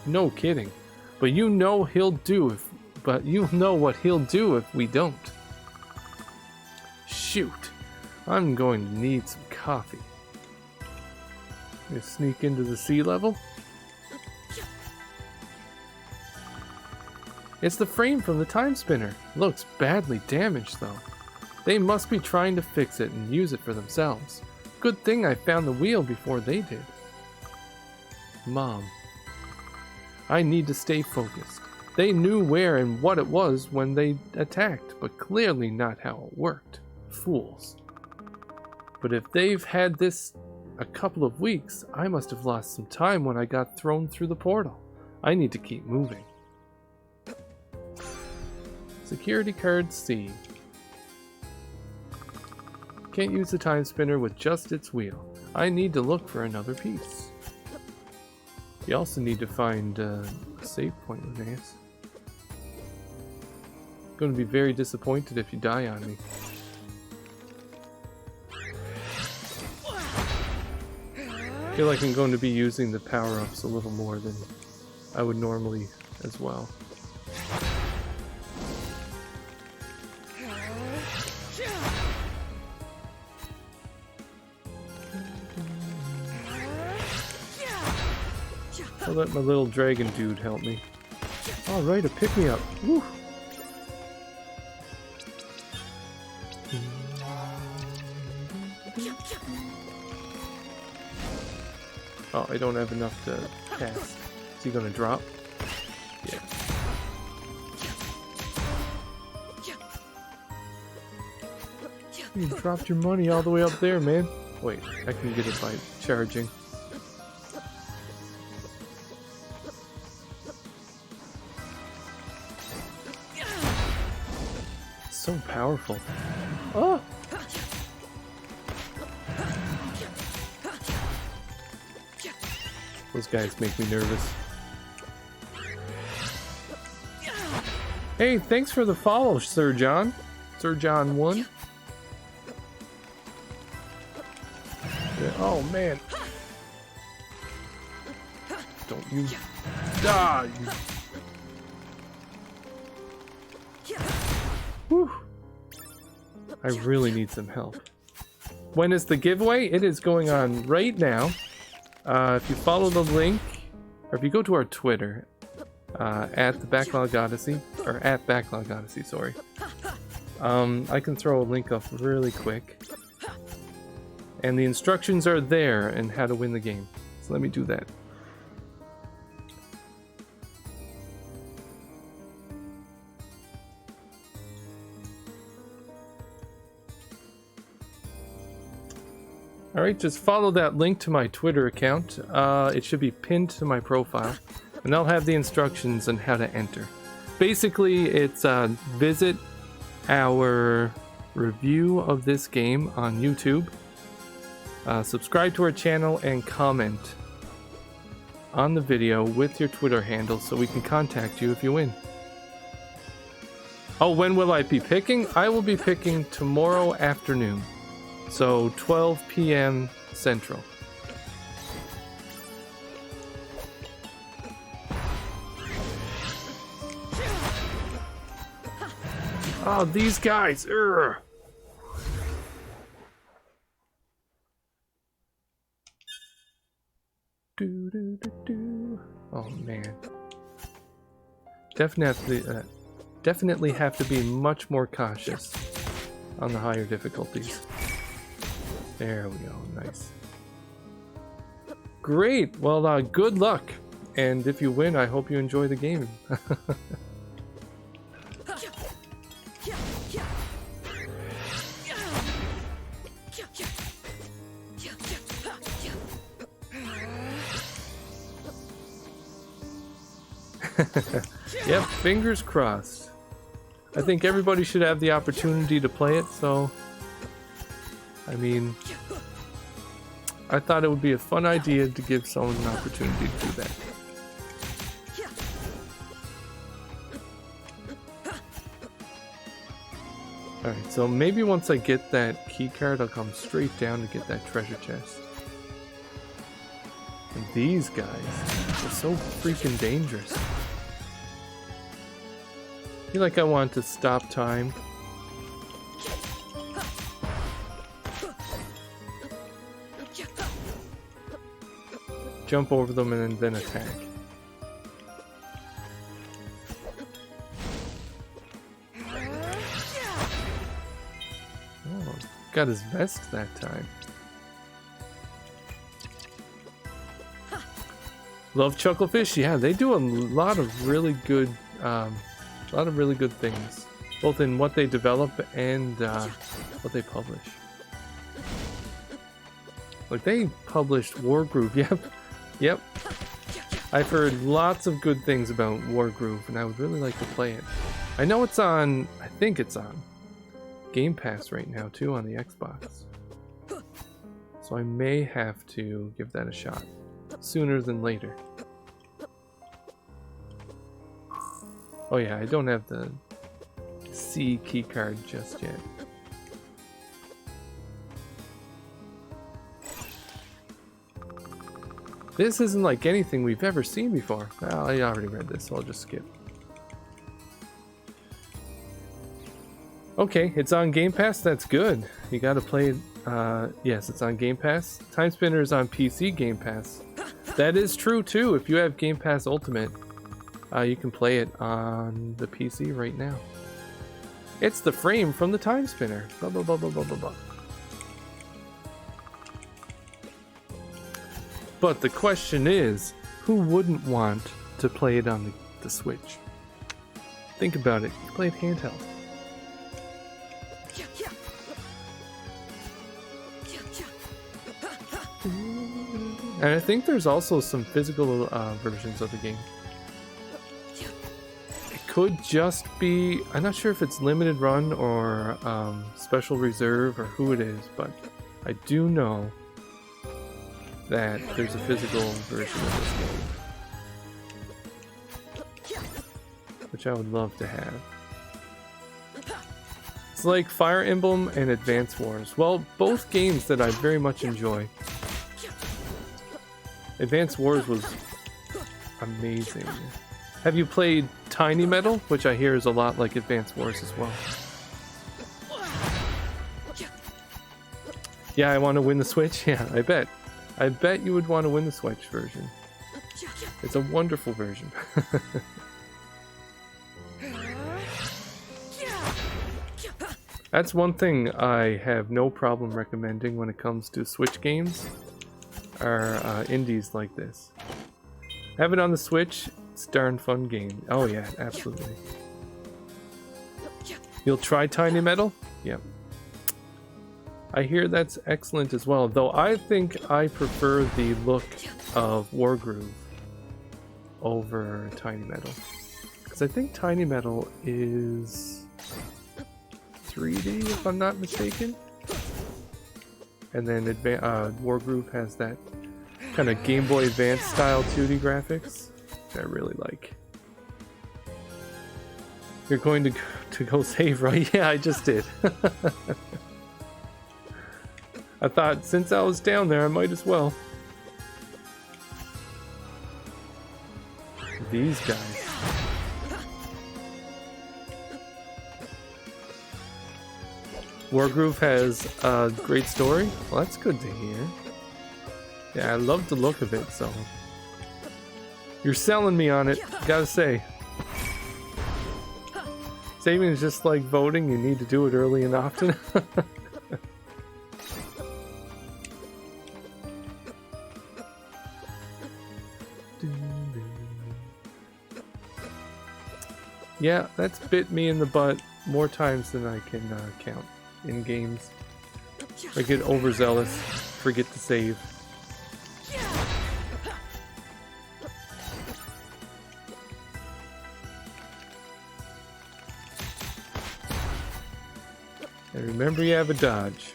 [SPEAKER 1] No kidding. But you know he'll do if... But you know what he'll do if we don't. Shoot. I'm going to need some coffee. You sneak into the sea level. It's the frame from the Timespinner. Looks badly damaged though. They must be trying to fix it and use it for themselves. Good thing I found the wheel before they did. Mom. I need to stay focused. They knew where and what it was when they attacked, but clearly not how it worked. Fools. But if they've had this a couple of weeks, I must have lost some time when I got thrown through the portal. I need to keep moving. Security card C. Can't use the Timespinner with just its wheel. I need to look for another piece. You also need to find a save point with Nance. Going to be very disappointed if you die on me. I feel like I'm going to be using the power-ups a little more than I would normally as well. I'll let my little dragon dude help me. Alright, a pick-me-up. Woo! Oh, I don't have enough to cast. Is he gonna drop? Yeah. You dropped your money all the way up there, man. Wait, I can get it by charging. So powerful. Oh! Those guys make me nervous. Hey, thanks for the follow, Sir John. Sir John 1. Yeah, oh man. Don't you die. Whew. I really need some help. When is the giveaway? It is going on right now. If you follow the link, or if you go to our Twitter, at the Backlog Odyssey, or at Backlog Odyssey, sorry. I can throw a link up really quick. And the instructions are there on how to win the game. So let me do that. Alright, just follow that link to my Twitter account. It should be pinned to my profile. And I'll have the instructions on how to enter. Basically, it's visit our review of this game on YouTube. Subscribe to our channel and comment on the video with your Twitter handle so we can contact you if you win. Oh, when will I be picking? I will be picking tomorrow afternoon. So 12 p.m. Central. Oh, these guys! Urgh. Oh man. Definitely have to be much more cautious on the higher difficulties. There we go, nice. Great, well good luck. And if you win, I hope you enjoy the game. Yep, fingers crossed. I think everybody should have the opportunity to play it, so... I mean... I thought it would be a fun idea to give someone an opportunity to do that. Alright, so maybe once I get that key card, I'll come straight down to get that treasure chest. And these guys are so freaking dangerous. I feel like I want to stop time. jump over them and then attack. Oh, got his vest that time. Love Chucklefish. Yeah, they do a lot of really good things, both in what they develop and what they publish. Like they published Wargroove. Yep. I've heard lots of good things about Wargroove, and I would really like to play it. I know it's on. I think it's on Game Pass right now too on the Xbox. So I may have to give that a shot sooner than later. Oh yeah, I don't have the C keycard just yet. This isn't like anything we've ever seen before. Well, I already read this, so I'll just skip. Okay, it's on Game Pass. That's good. You gotta play it. Yes, it's on Game Pass. Timespinner is on PC Game Pass. That is true too. If you have Game Pass Ultimate, you can play it on the PC right now. It's the frame from the Timespinner. Blah blah blah blah blah blah blah. But the question is, who wouldn't want to play it on the Switch? Think about it. You play it handheld. And I think there's also some physical versions of the game. It could just be, I'm not sure if it's limited run or special reserve or who it is, but I do know that there's a physical version of this game, which I would love to have. It's like Fire Emblem and Advance Wars. Well, both games that I very much enjoy. Advance Wars was amazing. Have you played Tiny Metal, which I hear is a lot like Advance Wars as well? Yeah, I want to win the Switch. Yeah, I bet. I bet you would want to win the Switch version. It's a wonderful version. That's one thing I have no problem recommending when it comes to Switch games, are indies like this. Have it on the Switch, it's a darn fun game. Oh yeah, absolutely. You'll try Tiny Metal? Yep. I hear that's excellent as well, though I think I prefer the look of Wargroove over Tiny Metal. Because I think Tiny Metal is 3D, if I'm not mistaken. And then Wargroove has that kind of Game Boy Advance style 2D graphics, which I really like. You're going to go save, right? Yeah, I just did. I thought since I was down there, I might as well. These guys. Wargroove has a great story. Well, that's good to hear. Yeah, I love the look of it, so. You're selling me on it, gotta say. Saving is just like voting, you need to do it early and often. Yeah, that's bit me in the butt more times than I can count in games. I get overzealous, forget to save. And remember, you have a dodge.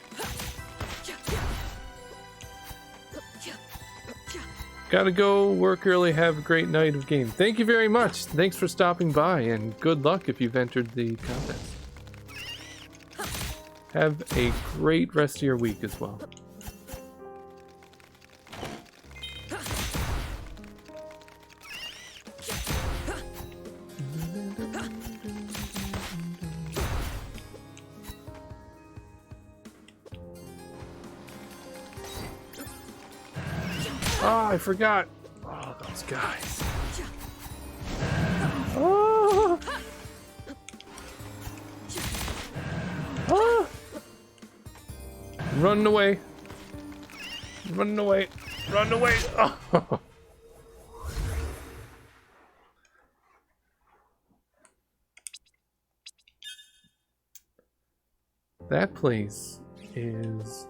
[SPEAKER 1] Gotta go work early, have a great night of game. Thank you very much. Thanks for stopping by, and good luck if you've entered the contest. Have a great rest of your week as well. Oh, I forgot. Oh, those guys. Oh. Oh. Running away. Running away. Run away. Oh. That place is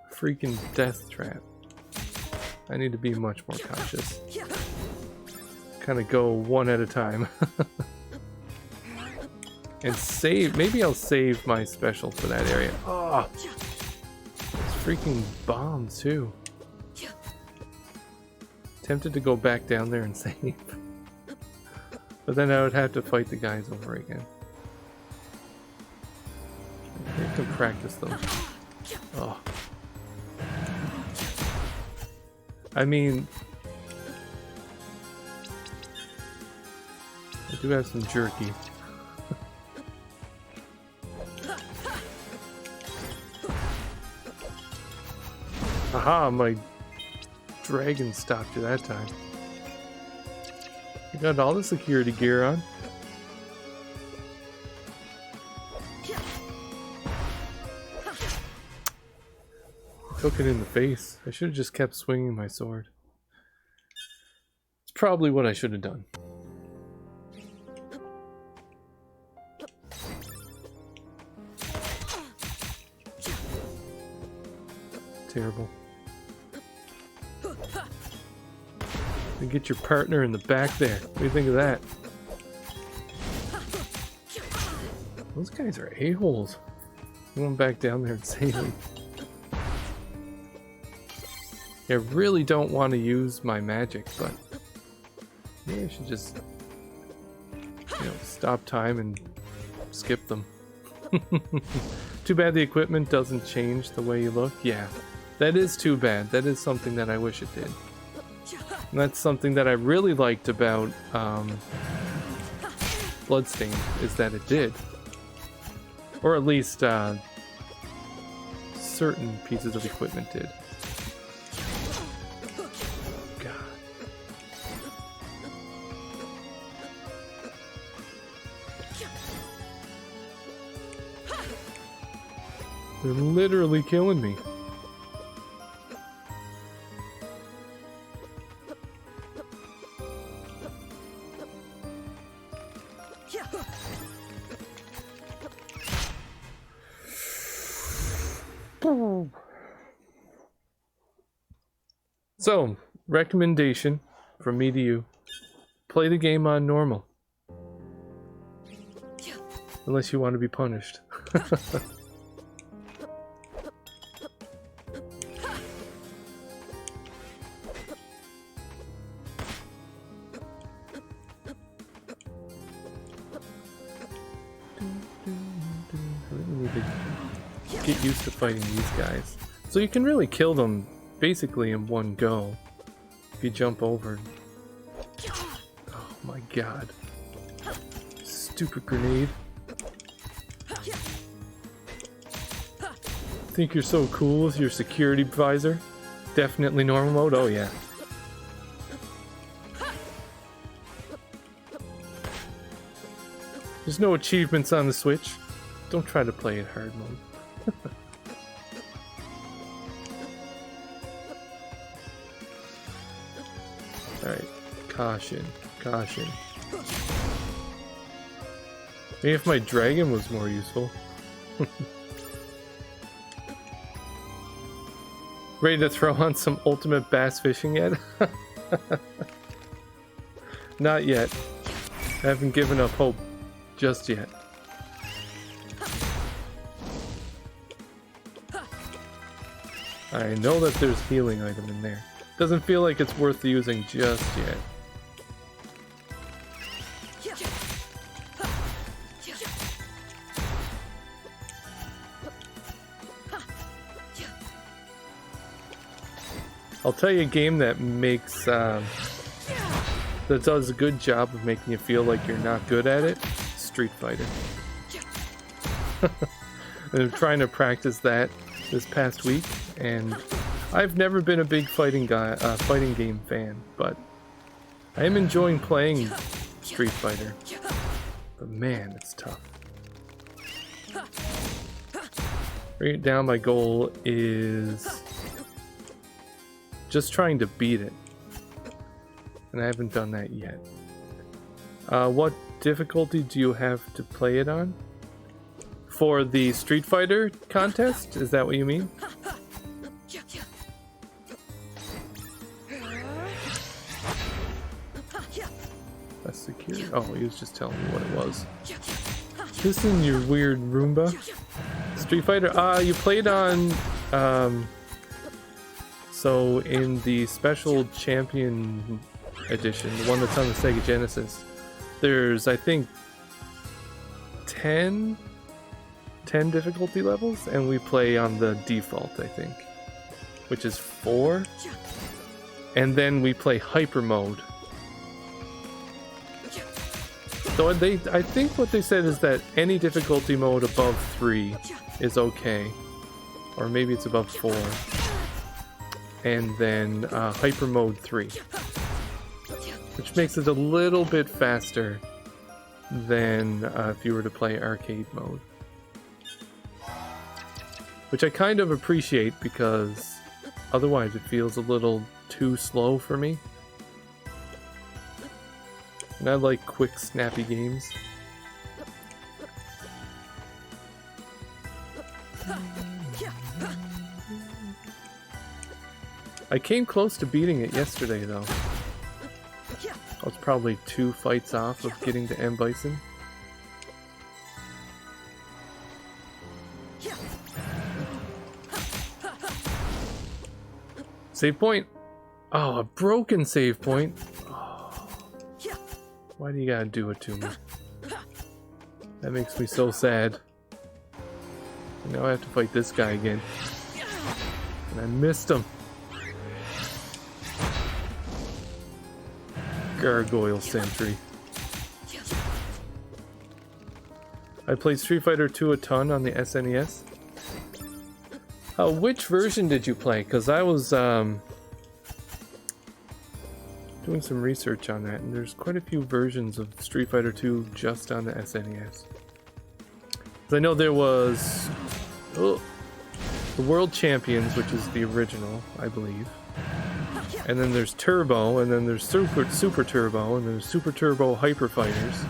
[SPEAKER 1] a freaking death trap. I need to be much more cautious. Kind of go one at a time. And save. Maybe I'll save my special for that area. Oh, it's freaking bombs too. Tempted to go back down there and save. But then I would have to fight the guys over again. I have to practice those. Oh. I mean, I do have some jerky. Aha, my dragon stopped you that time. I got all the security gear on. Took it in the face. I should have just kept swinging my sword. It's probably what I should have done. Terrible. And get your partner in the back there. What do you think of that? Those guys are a-holes. I'm going back down there and save them. I really don't want to use my magic, but maybe I should just, you know, stop time and skip them. Too bad the equipment doesn't change the way you look. Yeah, that is too bad. That is something that I wish it did. And that's something that I really liked about Bloodstained, is that it did. Or at least certain pieces of equipment did. They're literally killing me. So, recommendation from me to you. Play the game on normal. Unless you want to be punished. Get used to fighting these guys. So you can really kill them basically in one go if you jump over. Oh my god. Stupid grenade. Think you're so cool with your security visor? Definitely normal mode? Oh yeah. There's no achievements on the Switch. Don't try to play it hard mode. Alright, caution, caution. Maybe if my dragon was more useful. Ready to throw on some ultimate bass fishing yet? Not yet. I haven't given up hope just yet. I know that there's healing item in there. Doesn't feel like it's worth using just yet. I'll tell you a game that makes that does a good job of making you feel like you're not good at it. Street Fighter. I'm trying to practice that this past week, and I've never been a big fighting game fan, but I am enjoying playing Street Fighter. But man, it's tough. Right now, my goal is just trying to beat it, and I haven't done that yet. What difficulty do you have to play it on? For the Street Fighter contest? Is that what you mean? That's secure. Oh, he was just telling me what it was. Listen, your weird Roomba. Street Fighter. You played on. So in the Special Champion Edition, the one that's on the Sega Genesis, there's I think 10 difficulty levels, and we play on the default, I think, which is 4, and then we play hyper mode. So I think what they said is that any difficulty mode above 3 is okay, or maybe it's above 4, and then hyper mode 3, which makes it a little bit faster than if you were to play arcade mode, which I kind of appreciate because otherwise it feels a little too slow for me. And I like quick, snappy games. I came close to beating it yesterday, though. I was probably 2 fights off of getting to M. Bison. Save point! Oh, a broken save point! Why do you gotta do it to me? That makes me so sad. Now I have to fight this guy again. And I missed him. Gargoyle Sentry. I played Street Fighter 2 a ton on the SNES. Which version did you play? Because I was doing some research on that, and there's quite a few versions of Street Fighter 2 just on the SNES. I know there was the World Champions, which is the original, I believe. And then there's Turbo, and then there's Super Turbo, and then there's Super Turbo Hyper Fighters.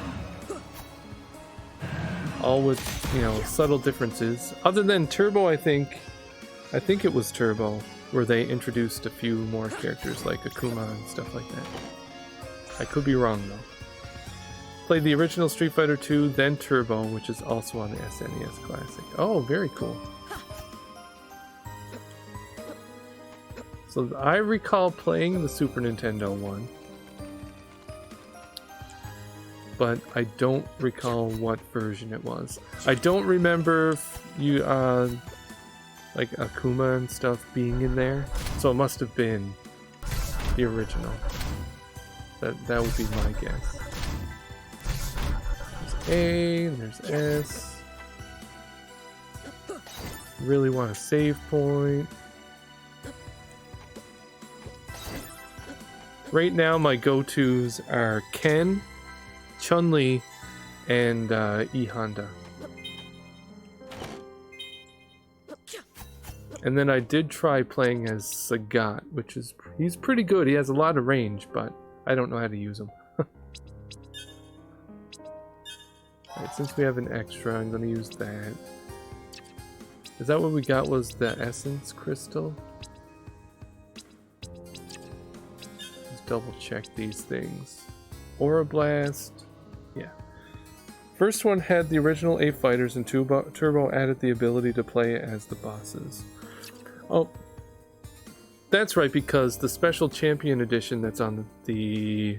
[SPEAKER 1] All with, you know, subtle differences. Other than Turbo, I think it was Turbo, where they introduced a few more characters like Akuma and stuff like that. I could be wrong though. Played the original Street Fighter 2, then Turbo, which is also on the SNES Classic. Oh, very cool. So I recall playing the Super Nintendo one, but I don't recall what version it was. I don't remember you like Akuma and stuff being in there, so it must have been the original. That would be my guess. There's A, and there's S. Really want a save point. Right now my go-tos are Ken, Chun-Li, and E Honda. And then I did try playing as Sagat, which is, he's pretty good. He has a lot of range, but I don't know how to use him. Alright, since we have an extra, I'm going to use that. Is that what we got, was the Essence Crystal? Let's double check these things. Aura Blast. Yeah. First one had the original 8 fighters, and Turbo added the ability to play as the bosses. Oh, that's right, because the Special Champion Edition that's on the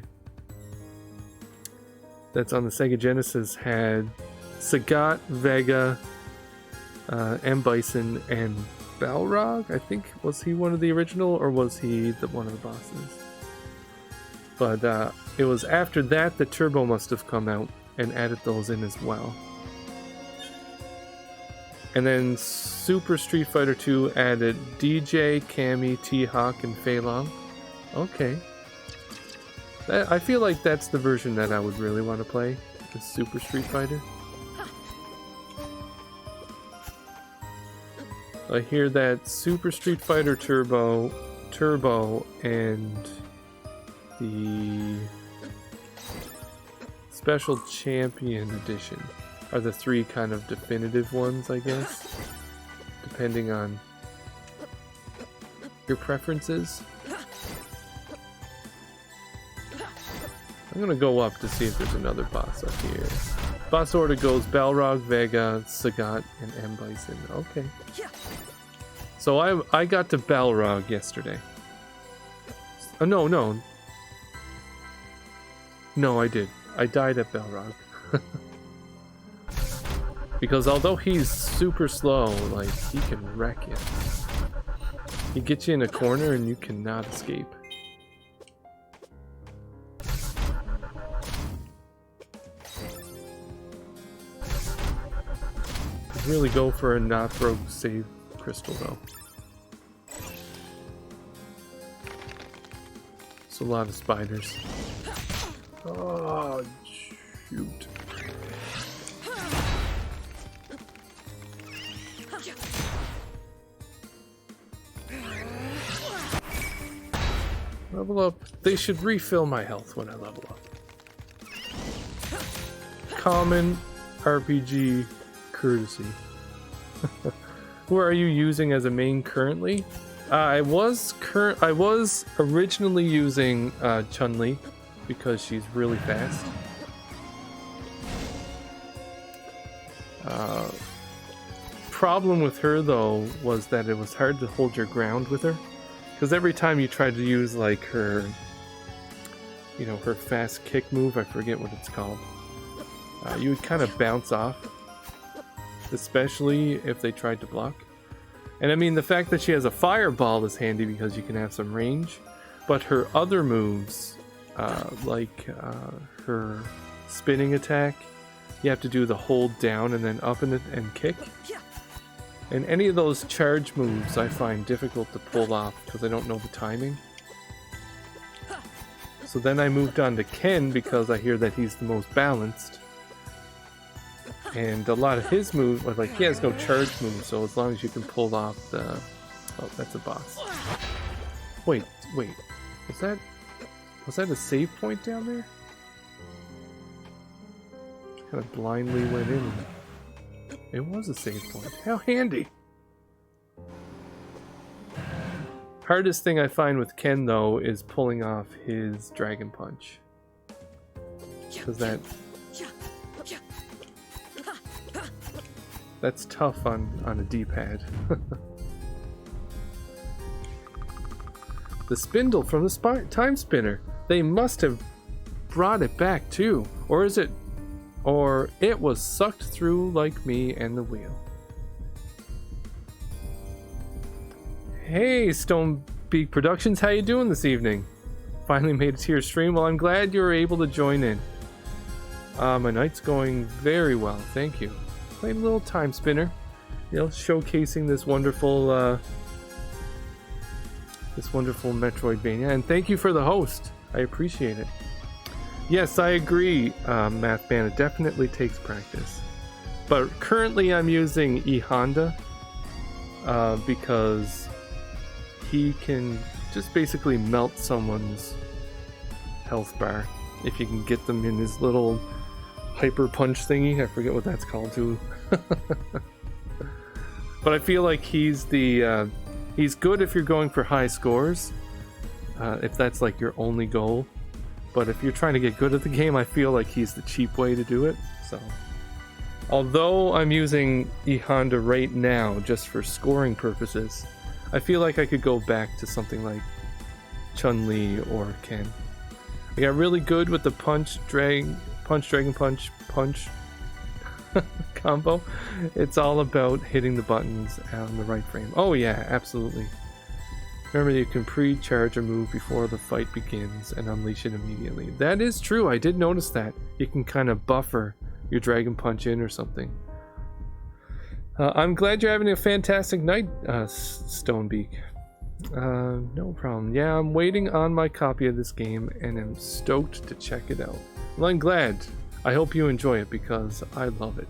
[SPEAKER 1] Sega Genesis had Sagat, Vega, M. Bison, and Balrog. I think, was he one of the original, or was he one of the bosses? But it was after that that Turbo must have come out and added those in as well. And then Super Street Fighter 2 added DJ, Cammy, T-Hawk, and Fei Long. Okay. I feel like that's the version that I would really want to play, the Super Street Fighter. I hear that Super Street Fighter Turbo, and the Special Champion Edition are the three kind of definitive ones, I guess, depending on your preferences. I'm gonna go up to see if there's another boss up here. Boss order goes Balrog, Vega, Sagat, and M. Bison. Okay. So I got to Balrog yesterday. Oh, no, I did. I died at Balrog. Because although he's super slow, like, he can wreck you. He gets you in a corner and you cannot escape. Really go for a not broke save crystal though. It's a lot of spiders. Oh shoot. Level up. They should refill my health when I level up. Common RPG courtesy. Who are you using as a main currently? I was originally using Chun-Li because she's really fast. Problem with her though was that it was hard to hold your ground with her, because every time you tried to use like her, you know, her fast kick move, I forget what it's called, you would kind of bounce off. Especially if they tried to block. And I mean, the fact that she has a fireball is handy because you can have some range, but her other moves, like her spinning attack, you have to do the hold down and then up and kick. And any of those charge moves I find difficult to pull off because I don't know the timing. So then I moved on to Ken because I hear that he's the most balanced. And a lot of his moves, like, he has no charge moves, so as long as you can pull off the... Oh, that's a boss. Wait. Was that a save point down there? Kind of blindly went in. It was a save point. How handy! Hardest thing I find with Ken, though, is pulling off his Dragon Punch. Because that's tough on a D-pad. The spindle from the Timespinner. They must have brought it back too. Or it was sucked through like me and the wheel. Hey, Stonebeak Productions, how you doing this evening? Finally made it to your stream. Well, I'm glad you were able to join in. My night's going very well, thank you. Playing a little Timespinner, you know, showcasing this wonderful Metroidvania, and thank you for the host. I appreciate it. Yes, I agree, Mathman. It definitely takes practice. But currently, I'm using E Honda because he can just basically melt someone's health bar if you can get them in his little hyper punch thingy. I forget what that's called too. But I feel like he's good if you're going for high scores, if that's like your only goal. But if you're trying to get good at the game, I feel like he's the cheap way to do it. So although I'm using E Honda right now just for scoring purposes, I feel like I could go back to something like Chun-Li or Ken. I got really good with the punch, dragon punch combo. It's all about hitting the buttons on the right frame. Oh yeah, absolutely. Remember, you can pre-charge a move before the fight begins and unleash it immediately. That is true, I did notice that. You can kind of buffer your dragon punch in or something. I'm glad you're having a fantastic night, Stonebeak. No problem. Yeah, I'm waiting on my copy of this game and am stoked to check it out. Well, I'm glad. I hope you enjoy it because I love it.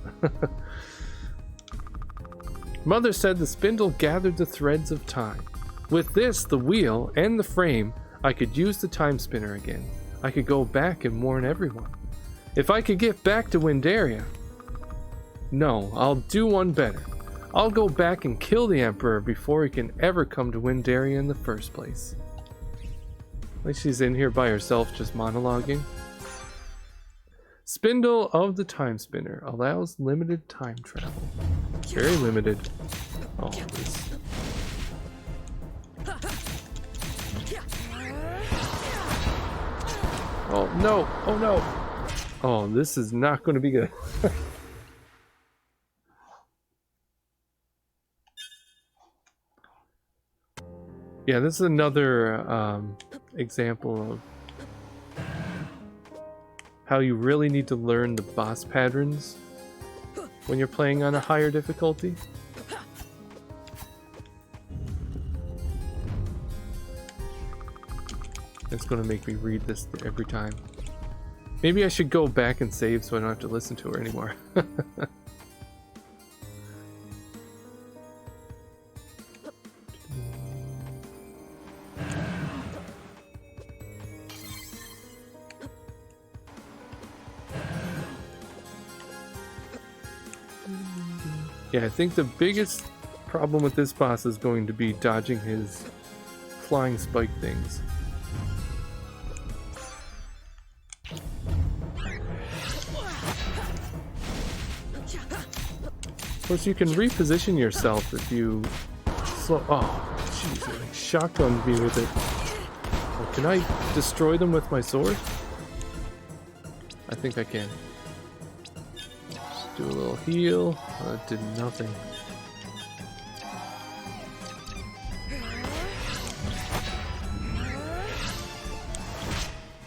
[SPEAKER 1] Mother said the spindle gathered the threads of time. With this, the wheel, and the frame, I could use the time spinner again. I could go back and warn everyone. If I could get back to Windaria... No, I'll do one better. I'll go back and kill the Emperor before he can ever come to Windaria in the first place. At least she's in here by herself just monologuing. Spindle of the Time Spinner allows limited time travel. Very limited. Oh, this. Oh no! Oh no! Oh, this is not going to be good. Yeah, this is another example of how you really need to learn the boss patterns when you're playing on a higher difficulty. It's going to make me read this every time. Maybe I should go back and save so I don't have to listen to her anymore. Yeah, I think the biggest problem with this boss is going to be dodging his flying spike things. Of course, you can reposition yourself if you slow... Oh, jeez, it like shotgunned me with it. Oh, can I destroy them with my sword? I think I can. Just do a little heal. That did nothing.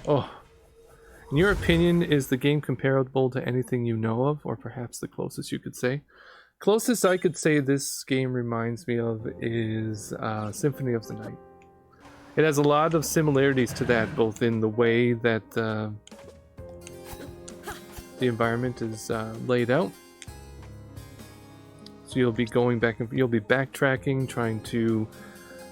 [SPEAKER 1] Oh. In your opinion, is the game comparable to anything you know of, or perhaps the closest you could say? Closest I could say this game reminds me of is Symphony of the Night. It has a lot of similarities to that, both in the way that the environment is laid out. So you'll be going back and you'll be backtracking, trying to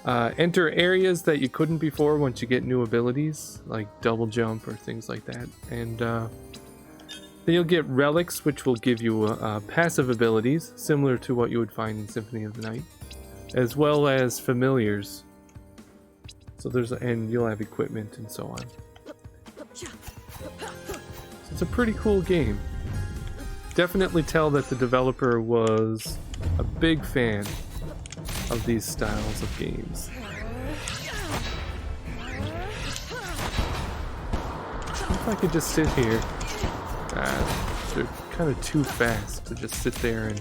[SPEAKER 1] enter areas that you couldn't before once you get new abilities, like double jump or things like that. And then you'll get relics, which will give you passive abilities, similar to what you would find in Symphony of the Night, as well as familiars. So and you'll have equipment and so on. So it's a pretty cool game. Definitely tell that the developer was a big fan of these styles of games. If I could just sit here. They're kind of too fast to just sit there and...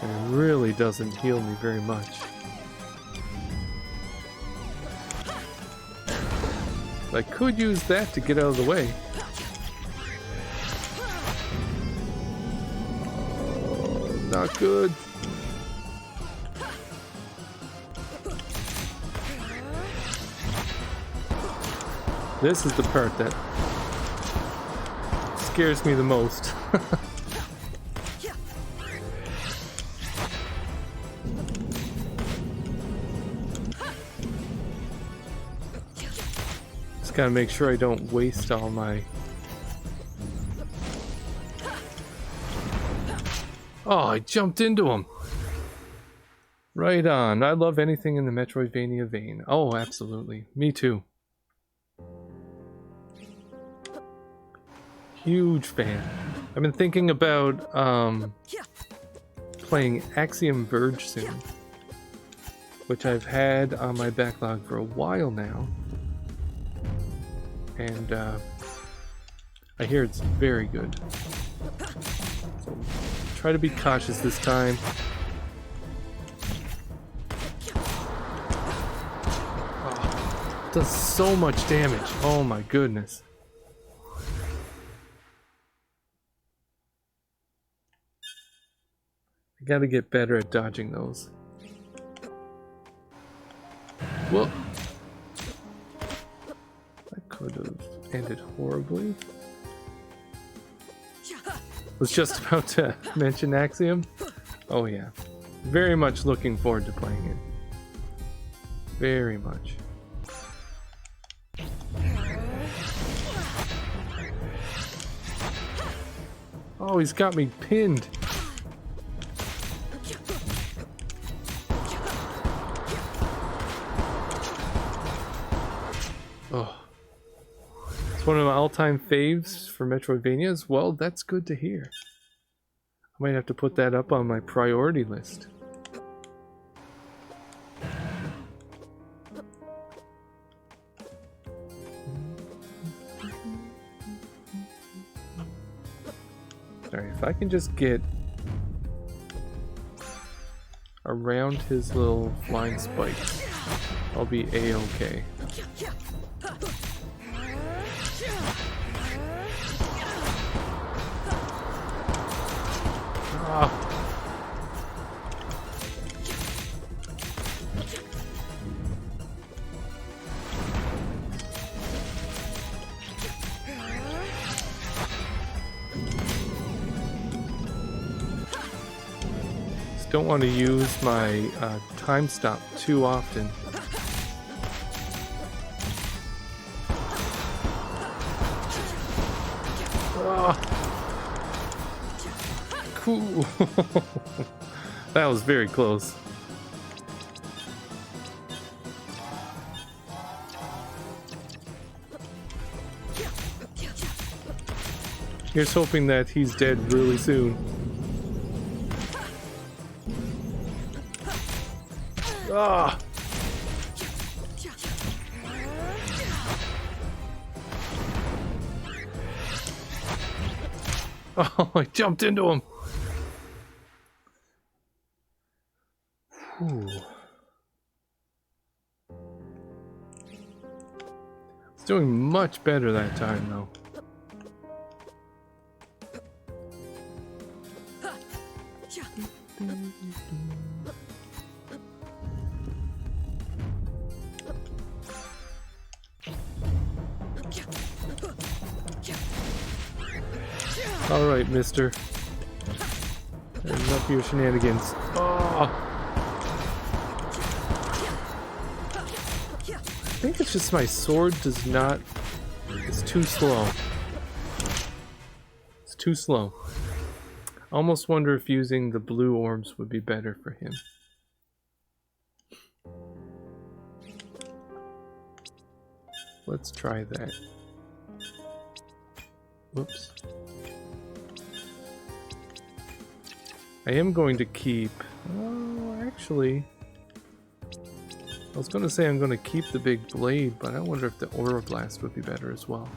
[SPEAKER 1] And it really doesn't heal me very much. I could use that to get out of the way. Not good. This is the part that scares me the most. Just gotta make sure I don't waste all my... Oh, I jumped into him. Right on. I love anything in the Metroidvania vein. Oh, absolutely. Me too. Huge fan. I've been thinking about playing Axiom Verge soon, which I've had on my backlog for a while now, and I hear it's very good. So try to be cautious this time. Oh, it does so much damage. Oh my goodness. I gotta get better at dodging those. Whoa! That could have ended horribly. Was just about to mention Axiom. Oh yeah. Very much looking forward to playing it. Very much. Oh, he's got me pinned. Oh. It's one of my all-time faves for Metroidvanias. Well, that's good to hear. I might have to put that up on my priority list. Sorry, if I can just get around his little flying spikes, I'll be A-okay. Ah. Just don't want to use my time stop too often. Cool. That was very close. Here's hoping that he's dead really soon. Ah! Oh, I jumped into him. Whew. It's doing much better that time, though. All right, mister. Enough of your shenanigans. Oh! I think it's just my sword does not... It's too slow. It's too slow. I almost wonder if using the blue orbs would be better for him. Let's try that. Whoops. I am going to keep... Oh, actually... I was going to say I'm going to keep the big blade, but I wonder if the Aura Blast would be better as well.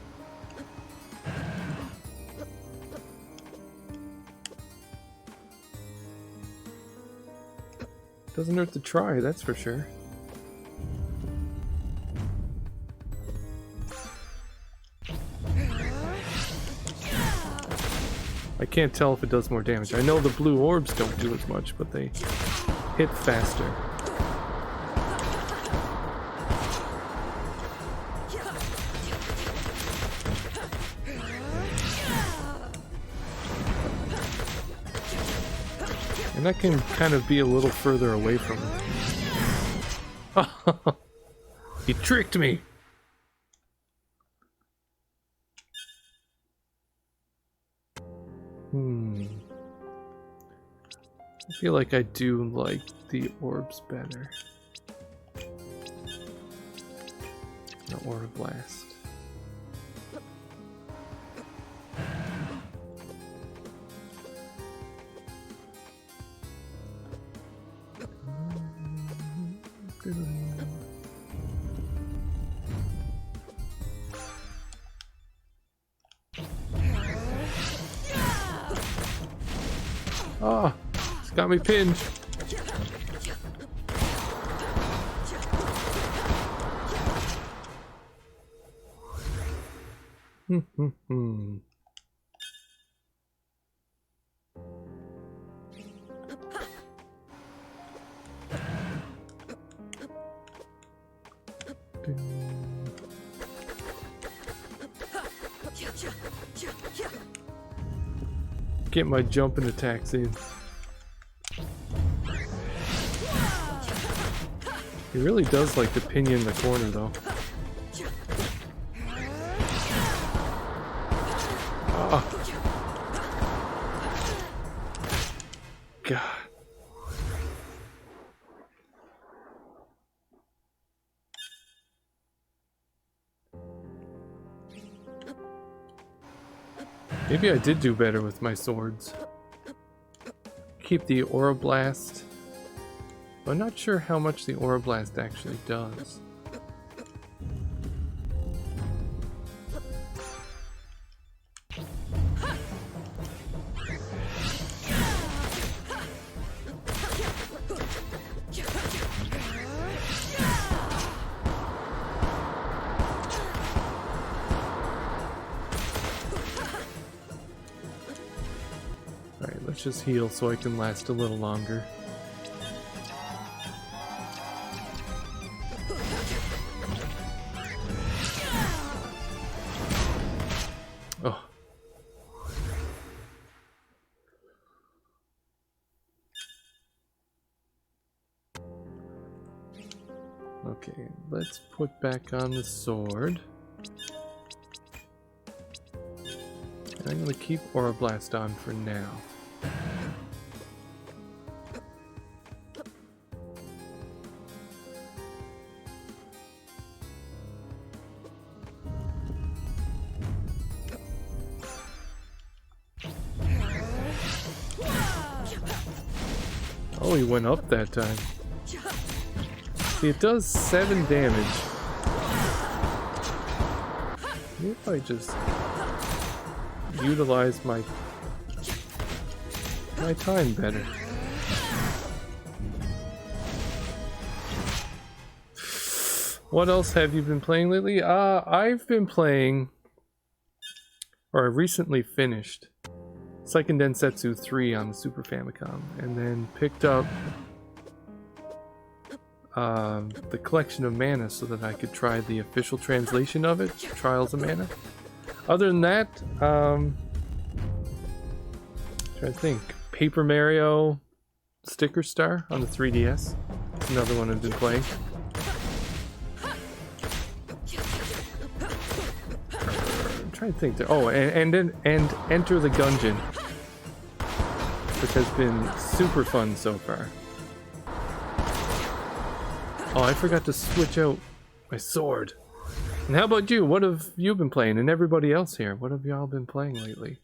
[SPEAKER 1] Doesn't hurt to try, that's for sure. I can't tell if it does more damage. I know the blue orbs don't do as much, but they hit faster. And that can kind of be a little further away from him. He tricked me! I feel like I do like the orbs better. The Aura Blast. Oh, it's got me pinned. Get my jump and attacks in. He really does like to pin you in the corner, though. Oh. God. Maybe I did do better with my swords. Keep the Aura Blast. I'm not sure how much the Aura Blast actually does. Alright, let's just heal so I can last a little longer. Oh. Okay, let's put back on the sword. And I'm going to keep Aura Blast on for now. Oh, he went up that time. See, it does 7 damage. Maybe if I just utilize my time better. What else have you been playing lately? I've been playing, or I recently finished Seiken Densetsu 3 on the Super Famicom, and then picked up the Collection of Mana so that I could try the official translation of it, Trials of Mana. Other than that, trying to think. Paper Mario Sticker Star on the 3DS. That's another one I've been playing. I'm trying to think. Oh, and Enter the Gungeon, which has been super fun so far. Oh, I forgot to switch out my sword. And how about you? What have you been playing? And everybody else here, what have y'all been playing lately?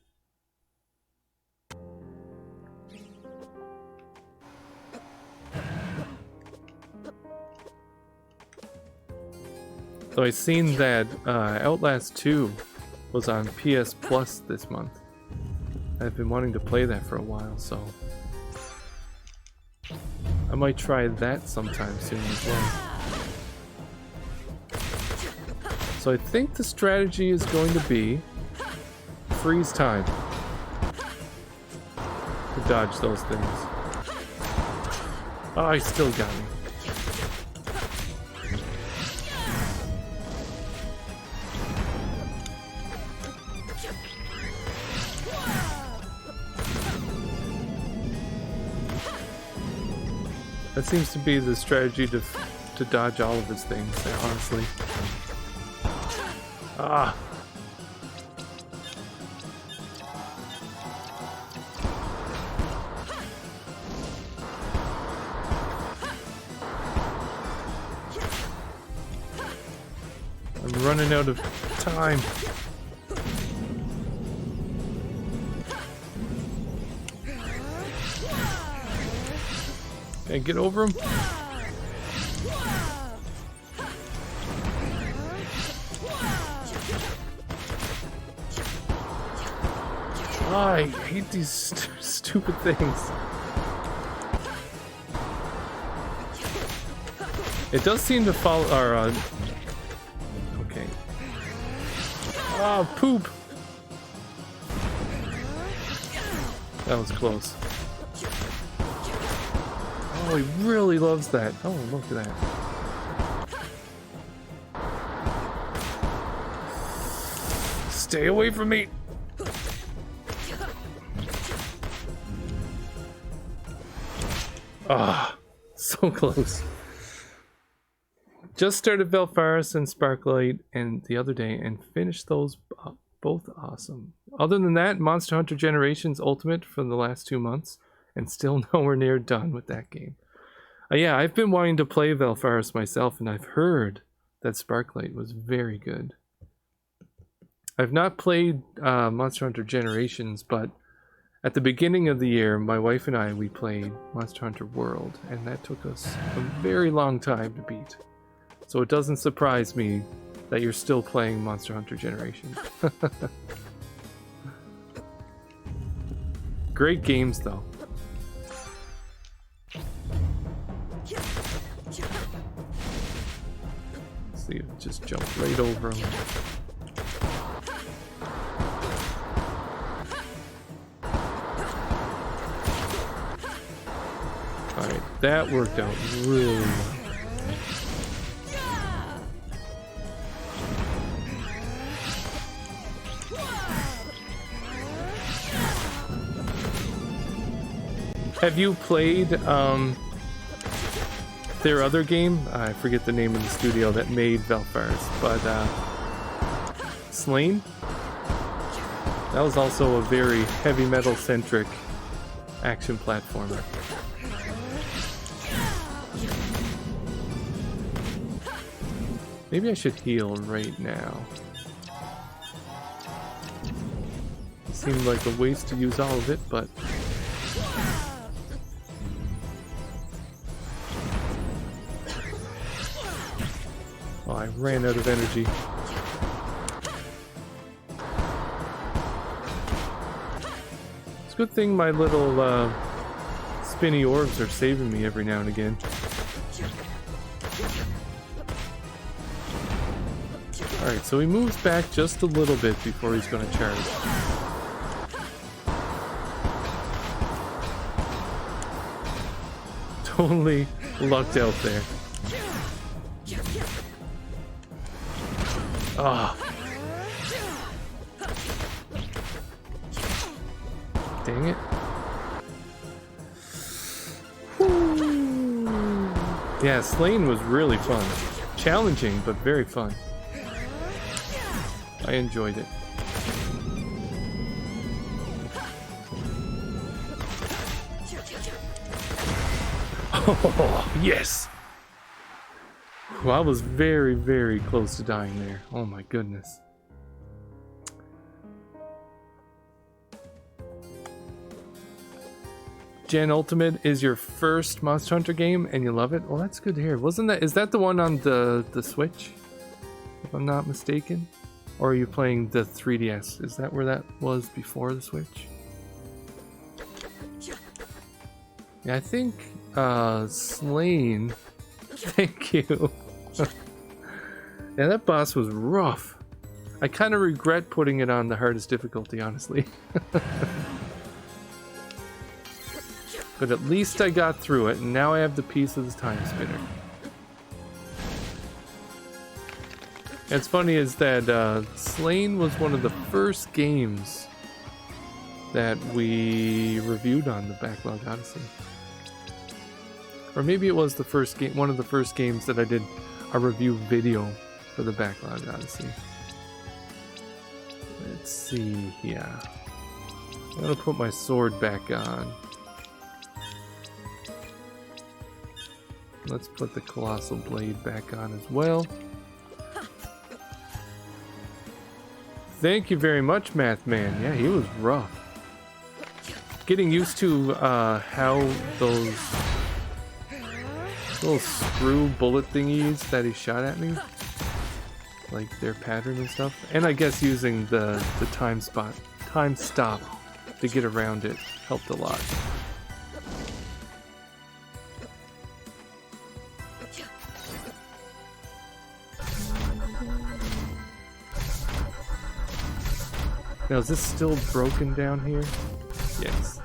[SPEAKER 1] So I seen that Outlast 2 was on PS Plus this month. I've been wanting to play that for a while, so I might try that sometime soon as well. So I think the strategy is going to be freeze time to dodge those things. Oh, he still got me. That seems to be the strategy to dodge all of his things, honestly. Ah! I'm running out of time. Can I get over him? Oh, I hate these stupid things. It does seem to follow our okay. Oh, poop. That was close. Oh, he really loves that. Oh, look at that. Stay away from me! Ah, so close. Just started Belfaris and Sparklight and the other day and finished those both awesome. Other than that, Monster Hunter Generations Ultimate for the last 2 months and still nowhere near done with that game. Yeah, I've been wanting to play Belfaris myself and I've heard that Sparklight was very good. I've not played Monster Hunter Generations, but at the beginning of the year, my wife and I, we played Monster Hunter World, and that took us a very long time to beat. So it doesn't surprise me that you're still playing Monster Hunter Generations. Great games, though. Let's see if it just jumped right over him. Alright, that worked out really well. Have you played their other game? I forget the name of the studio that made Belfaris, but Slain? That was also a very heavy metal centric action platformer. Maybe I should heal right now. It seemed like a waste to use all of it, but... Oh, I ran out of energy. It's a good thing my little spinny orbs are saving me every now and again. Alright, so he moves back just a little bit before he's going to charge. Totally lucked out there. Ah. Dang it. Woo. Yeah, Slain was really fun. Challenging, but very fun. I enjoyed it. Oh, yes! Well, I was very, very close to dying there. Oh my goodness. Gen Ultimate is your first Monster Hunter game and you love it? Well, that's good to hear. Is that the one on the Switch? If I'm not mistaken? Or are you playing the 3DS? Is that where that was before the Switch? Yeah, I think Slain. Thank you. Yeah, that boss was rough. I kind of regret putting it on the hardest difficulty, honestly. But at least I got through it, and now I have the piece of the Timespinner. What's funny is that Slain was one of the first games that we reviewed on the Backlog Odyssey. Or maybe it was the first game, one of the first games that I did a review video for the Backlog Odyssey. Let's see here. I'm gonna put my sword back on. Let's put the Colossal Blade back on as well. Thank you very much, Math Man. Yeah, he was rough. Getting used to how those little screw bullet thingies that he shot at me, like their pattern and stuff, and I guess using the time stop to get around it helped a lot. Now, is this still broken down here? Yes.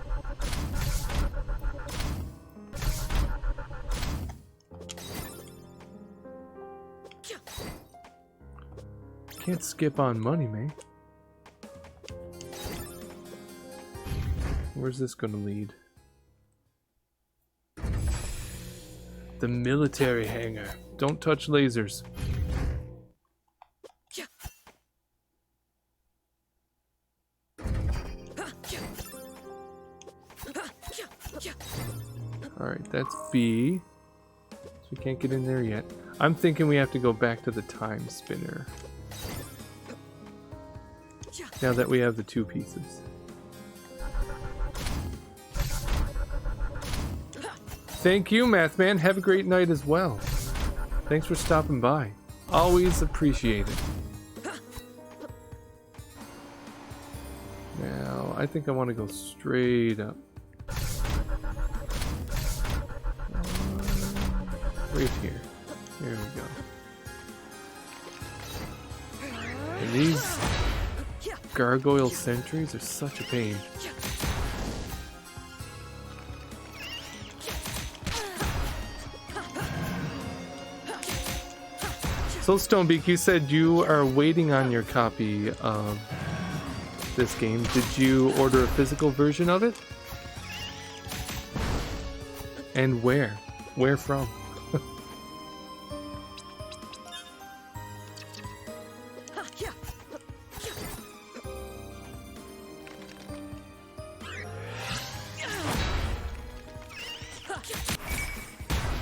[SPEAKER 1] Can't skip on money, man. Where's this gonna lead? The military hangar. Don't touch lasers. Alright, that's B. So we can't get in there yet. I'm thinking we have to go back to the Timespinner. Now that we have the 2 pieces. Thank you, Mathman. Have a great night as well. Thanks for stopping by. Always appreciate it. Now, I think I want to go straight up. Right here. There we go. And these gargoyle sentries are such a pain. So Stonebeak, you said you are waiting on your copy of this game. Did you order a physical version of it? And where? Where from?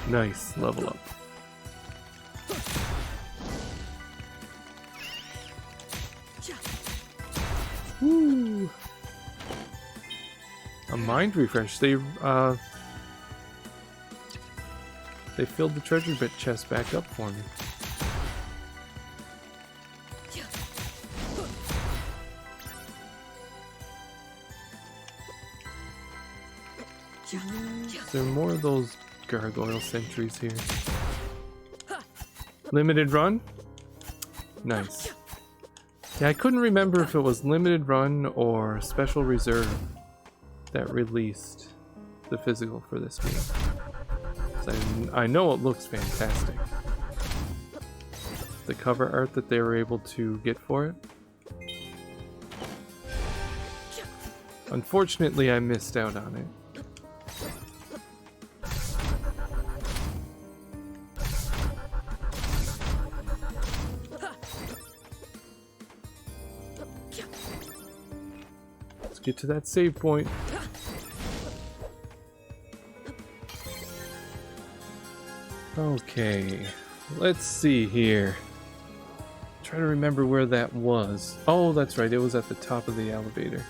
[SPEAKER 1] Nice, level up. Woo! A mind refresh. They filled the treasure bit chest back up for me. Is there more of those gargoyle sentries here? Limited run? Nice. Yeah, I couldn't remember if it was limited run or special reserve that released the physical for this game. So I know it looks fantastic. The cover art that they were able to get for it. Unfortunately, I missed out on it. Get to that save point. Okay, let's see here. Try to remember where that was. Oh, that's right, it was at the top of the elevator.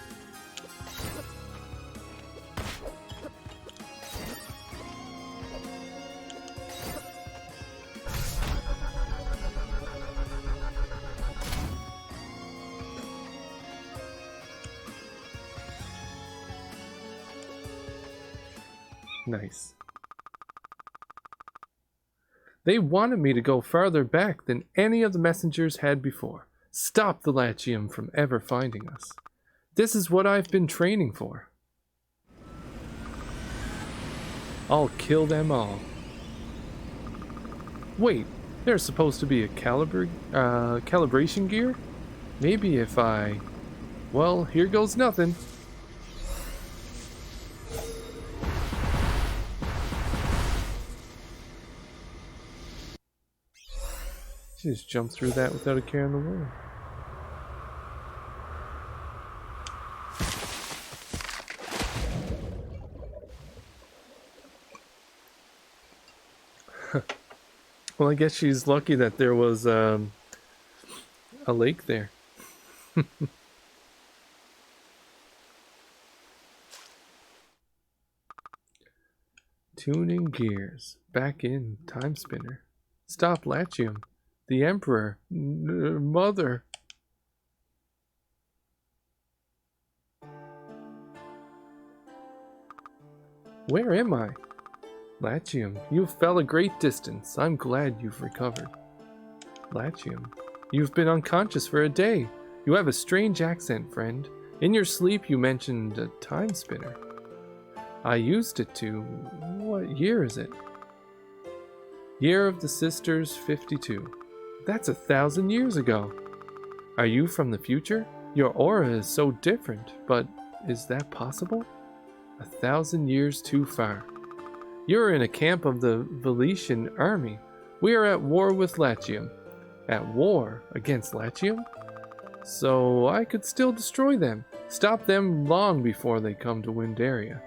[SPEAKER 1] Nice. They wanted me to go farther back than any of the messengers had before. Stop the Latium from ever finding us. This is what I've been training for. I'll kill them all. Wait, there's supposed to be a calibration gear? Maybe if I... Well, here goes nothing. She just jumped through that without a care in the world. Well, I guess she's lucky that there was a lake there. Tuning gears. Back in Timespinner. Stop Latium. The Emperor. Mother. Where am I? Latium, you fell a great distance. I'm glad you've recovered. Latium, you've been unconscious for a day. You have a strange accent, friend. In your sleep you mentioned a Timespinner. I used it to... What year is it? Year of the Sisters 52. That's 1,000 years ago. Are you from the future? Your aura is so different, but is that possible? 1,000 years too far. You're in a camp of the Valetian army. We are at war with Latium. At war against Latium? So I could still destroy them. Stop them long before they come to Windaria.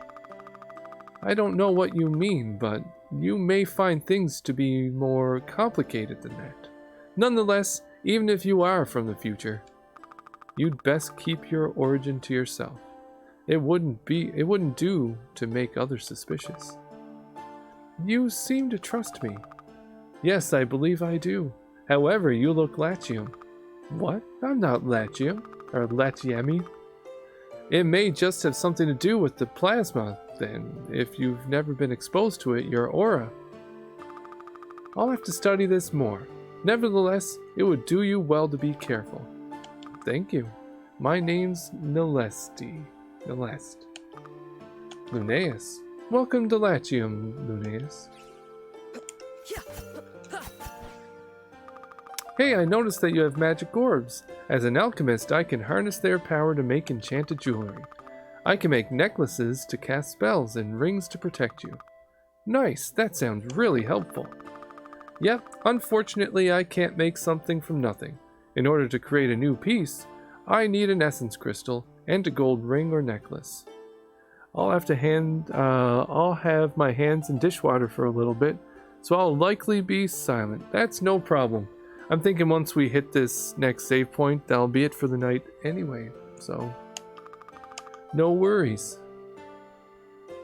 [SPEAKER 1] I don't know what you mean, but you may find things to be more complicated than that. Nonetheless, even if you are from the future, you'd best keep your origin to yourself. It wouldn't do to make others suspicious. You seem to trust me. Yes, I believe I do. However, you look Latium. What? I'm not Latium, or Latiemi. It may just have something to do with the plasma, then, if you've never been exposed to it, your aura. I'll have to study this more. Nevertheless, it would do you well to be careful. Thank you. My name's Nileste. Lunaeus. Welcome to Latium, Lunaeus. Hey, I noticed that you have magic orbs. As an alchemist, I can harness their power to make enchanted jewelry. I can make necklaces to cast spells and rings to protect you. Nice, that sounds really helpful. Yep, unfortunately I can't make something from nothing. In order to create a new piece, I need an essence crystal and a gold ring or necklace. I'll have my hands in dishwater for a little bit, so I'll likely be silent. That's no problem. I'm thinking once we hit this next save point, that'll be it for the night anyway, so no worries.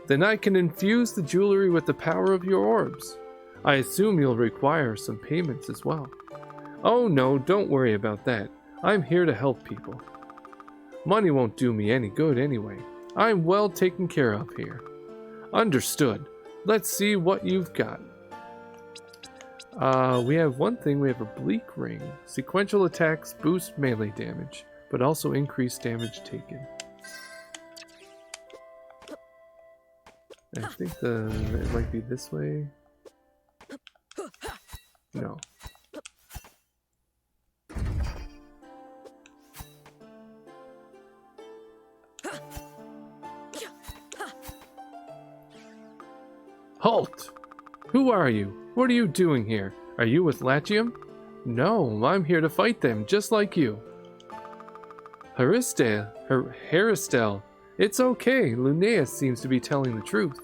[SPEAKER 1] Then I can infuse the jewelry with the power of your orbs. I assume you'll require some payments as well. Oh no, don't worry about that. I'm here to help people. Money won't do me any good anyway. I'm well taken care of here. Understood. Let's see what you've got. We have one thing. We have a bleak ring. Sequential attacks boost melee damage, but also increase damage taken. I think it might be this way. No. Halt! Who are you? What are you doing here? Are you with Latium? No, I'm here to fight them, just like you. Haristel. It's okay, Lunaeus seems to be telling the truth.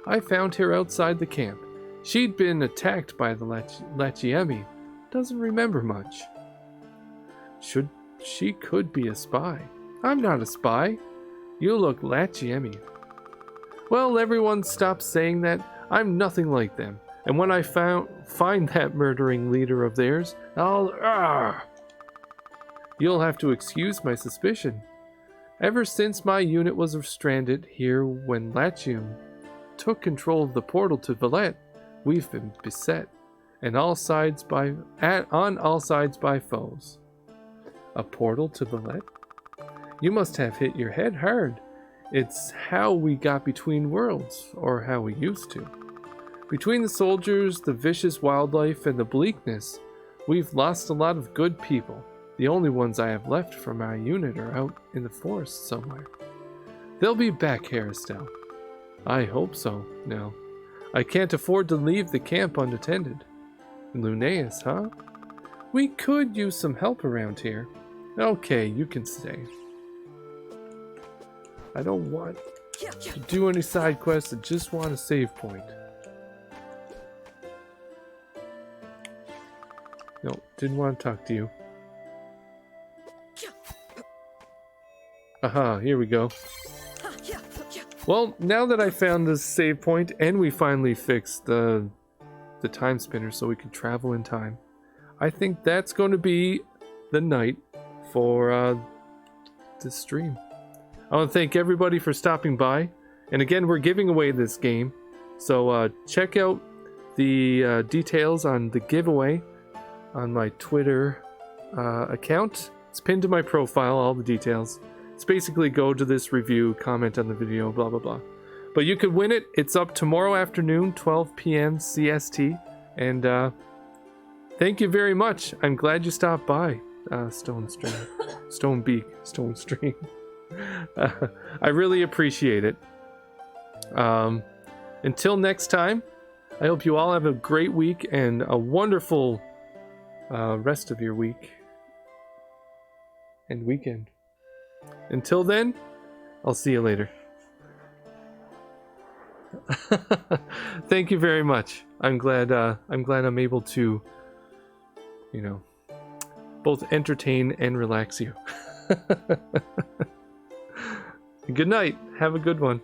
[SPEAKER 1] I found her outside the camp. She'd been attacked by the Latiemi. Doesn't remember much. She could be a spy. I'm not a spy. You look Latiemi. Well, everyone stop saying that. I'm nothing like them. And when I find that murdering leader of theirs, You'll have to excuse my suspicion. Ever since my unit was stranded here when Latium took control of the portal to Valette, we've been beset, and on all sides by foes. A portal to Valette? You must have hit your head hard. It's how we got between worlds, or how we used to. Between the soldiers, the vicious wildlife, and the bleakness, we've lost a lot of good people. The only ones I have left from my unit are out in the forest somewhere. They'll be back, Haristel. I hope so. No. I can't afford to leave the camp unattended. Lunaeus, huh? We could use some help around here. Okay, you can stay. I don't want to do any side quests. I just want a save point. No, didn't want to talk to you. Aha, here we go. Well, now that I found this save point and we finally fixed the Timespinner so we can travel in time, I think that's going to be the night for this stream. I want to thank everybody for stopping by. And again, we're giving away this game. So check out the details on the giveaway on my Twitter account. It's pinned to my profile, all the details. It's basically go to this review, comment on the video, blah, blah, blah. But you could win it. It's up tomorrow afternoon, 12 p.m. CST. And thank you very much. I'm glad you stopped by, Stonebeak. I really appreciate it. Until next time, I hope you all have a great week and a wonderful rest of your week and weekend. Until then, I'll see you later. Thank you very much. I'm glad I'm able to, both entertain and relax you. Good night. Have a good one.